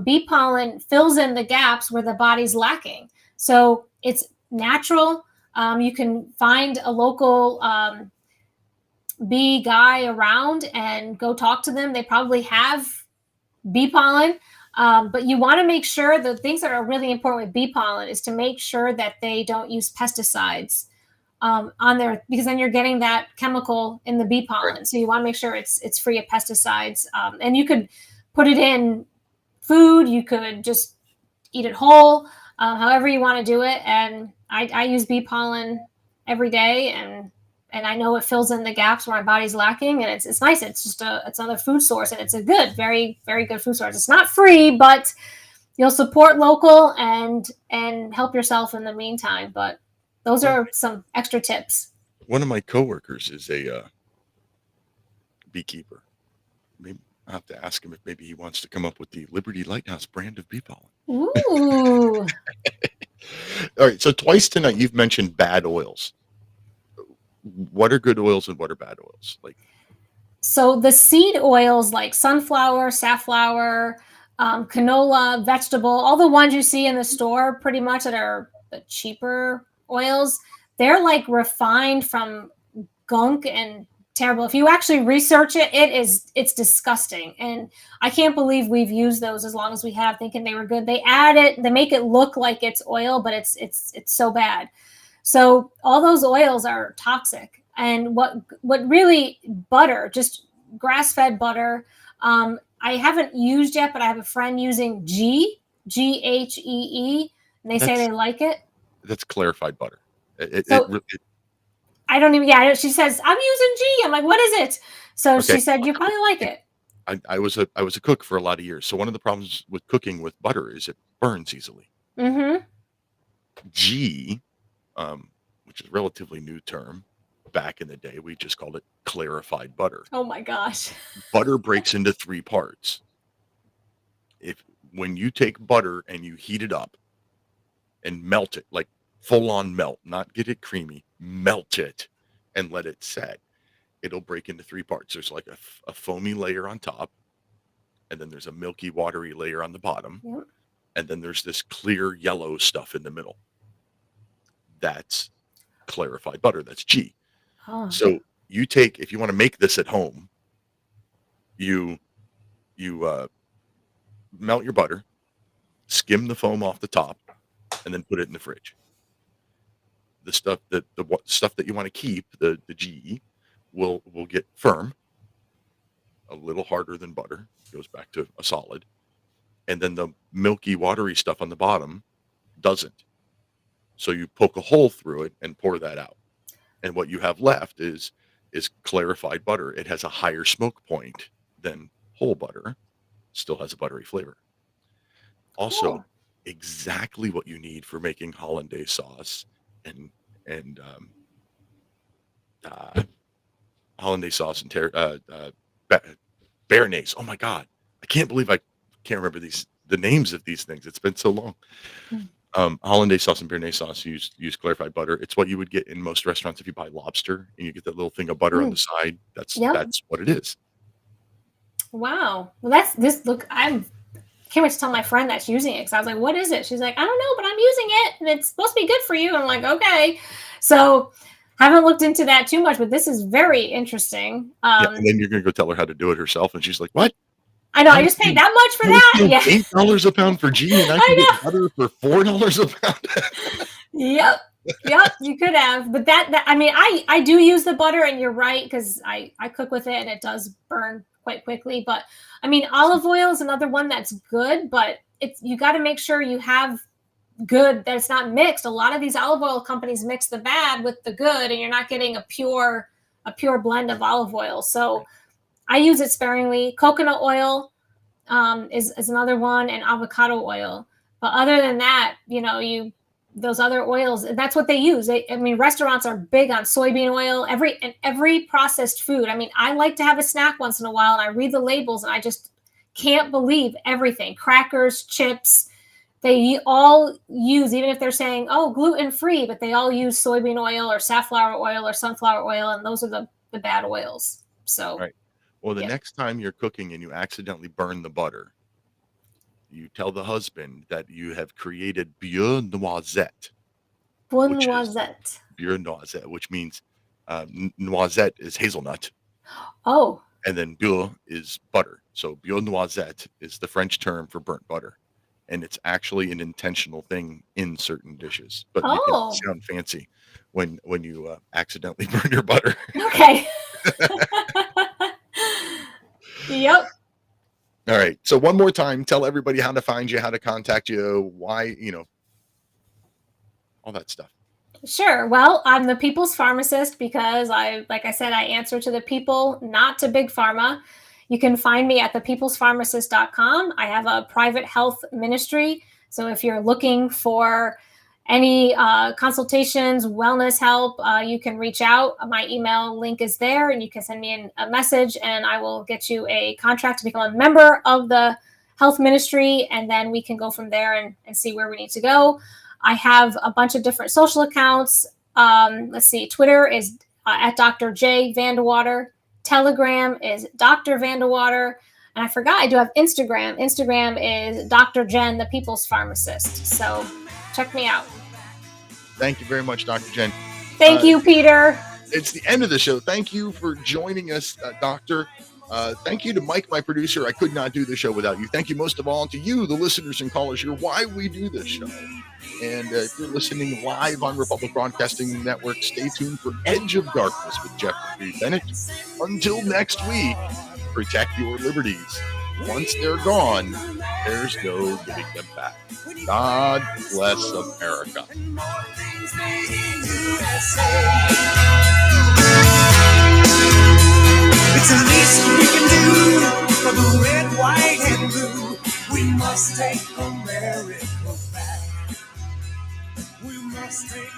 Bee pollen fills in the gaps where the body's lacking. So it's natural. You can find a local bee guy around and go talk to them. They probably have bee pollen. But you want to make sure the things that are really important with bee pollen is to make sure that they don't use pesticides on there, because then you're getting that chemical in the bee pollen. Right. So you want to make sure it's free of pesticides. And you could put it in food. You could just eat it whole, however you want to do it. And I use bee pollen every day, and I know it fills in the gaps where my body's lacking, and it's nice. It's just it's another food source, and it's a good, very, very good food source. It's not free, but you'll support local and help yourself in the meantime. But those are some extra tips. One of my coworkers is a beekeeper. Maybe I'll have to ask him if maybe he wants to come up with the Liberty Lighthouse brand of bee pollen. Ooh. All right. So twice tonight you've mentioned bad oils. What are good oils and what are bad oils? So the seed oils like sunflower, safflower, canola, vegetable, all the ones you see in the store pretty much that are the cheaper oils, they're like refined from gunk and terrible. If you actually research it, it's disgusting. And I can't believe we've used those as long as we have, thinking they were good. They add it, they make it look like it's oil, but it's so bad. So all those oils are toxic. And what really butter, just grass-fed butter, I haven't used yet, but I have a friend using Ghee, and they say they like it. That's clarified butter. I don't even, she says, I'm using Ghee. I'm like, what is it? So okay. She said, you probably like it. I was a cook for a lot of years. So one of the problems with cooking with butter is it burns easily. Mm-hmm. Ghee, which is a relatively new term. Back in the day, we just called it clarified butter. Oh my gosh. Butter breaks into three parts. When you take butter and you heat it up and melt it, like full on melt, not get it creamy, melt it and let it set, it'll break into three parts. There's like a foamy layer on top, and then there's a milky, watery layer on the bottom, yep. And then there's this clear yellow stuff in the middle. That's clarified butter. That's Ghee. Oh. So you take, if you want to make this at home, you melt your butter, skim the foam off the top, and then put it in the fridge. The stuff that you want to keep, the Ghee, will get firm, a little harder than butter, goes back to a solid, and then the milky, watery stuff on the bottom doesn't. So you poke a hole through it and pour that out. And what you have left is clarified butter. It has a higher smoke point than whole butter. Still has a buttery flavor. Also, exactly what you need for making hollandaise sauce and hollandaise sauce and béarnaise. Oh my God, I can't believe I can't remember the names of these things. It's been so long. Hollandaise sauce and béarnaise sauce use clarified butter. It's what you would get in most restaurants if you buy lobster and you get that little thing of butter on the side. That's what it is. Wow. Well, look, I can't wait to tell my friend that's using it, because I was like, what is it? She's like, I don't know, but I'm using it and it's supposed to be good for you. I'm like, okay. So haven't looked into that too much, but this is very interesting. And then you're going to go tell her how to do it herself. And she's like, what? I know. I just paid that much for that. Yeah. $8 a pound for Ghee, and I can get butter for $4 a pound. Yep. Yep, you could have. But that I mean, I do use the butter, and you're right, because I cook with it and it does burn quite quickly. But I mean, olive oil is another one that's good, but you got to make sure you have good, that it's not mixed. A lot of these olive oil companies mix the bad with the good, and you're not getting a pure blend of olive oil. So I use it sparingly. Coconut oil is another one, and avocado oil. But other than that, those other oils, that's what they use. I mean, restaurants are big on soybean oil, every processed food. I mean, I like to have a snack once in a while, and I read the labels, and I just can't believe everything. Crackers, chips, they all use, even if they're saying, oh, gluten-free, but they all use soybean oil or safflower oil or sunflower oil, and those are the bad oils. So, right. Well, the next time you're cooking and you accidentally burn the butter, you tell the husband that you have created beurre noisette. Beurre noisette, which means noisette is hazelnut. Oh. And then beurre is butter. So beurre noisette is the French term for burnt butter. And it's actually an intentional thing in certain dishes. But you can sound fancy when you accidentally burn your butter. Okay. Yep. All right. So one more time, tell everybody how to find you, how to contact you, why, all that stuff. Sure. Well, I'm the people's pharmacist because like I said, I answer to the people, not to big pharma. You can find me at thepeoplespharmacist.com. I have a private health ministry. So if you're looking for any consultations, wellness help, you can reach out. My email link is there, and you can send me a message, and I will get you a contract to become a member of the health ministry, and then we can go from there and see where we need to go. I have a bunch of different social accounts. Let's see, Twitter is at Dr. J VanDeWater. Telegram is Dr. VanDeWater. And I forgot, I do have Instagram. Instagram is Dr. Jen, the People's Pharmacist. So check me out. Thank you very much, Dr. Jen. Thank you, Peter. It's the end of the show. Thank you for joining us, Doctor. Thank you to Mike, my producer. I could not do the show without you. Thank you most of all to you, the listeners and callers. You're why we do this show. And if you're listening live on Republic Broadcasting Network, stay tuned for Edge of Darkness with Jeffrey Bennett. Until next week, protect your liberties. Once they're gone, there's no getting them back. God bless America. It's the least we can do for the red, white, and blue. We must take America back. We must take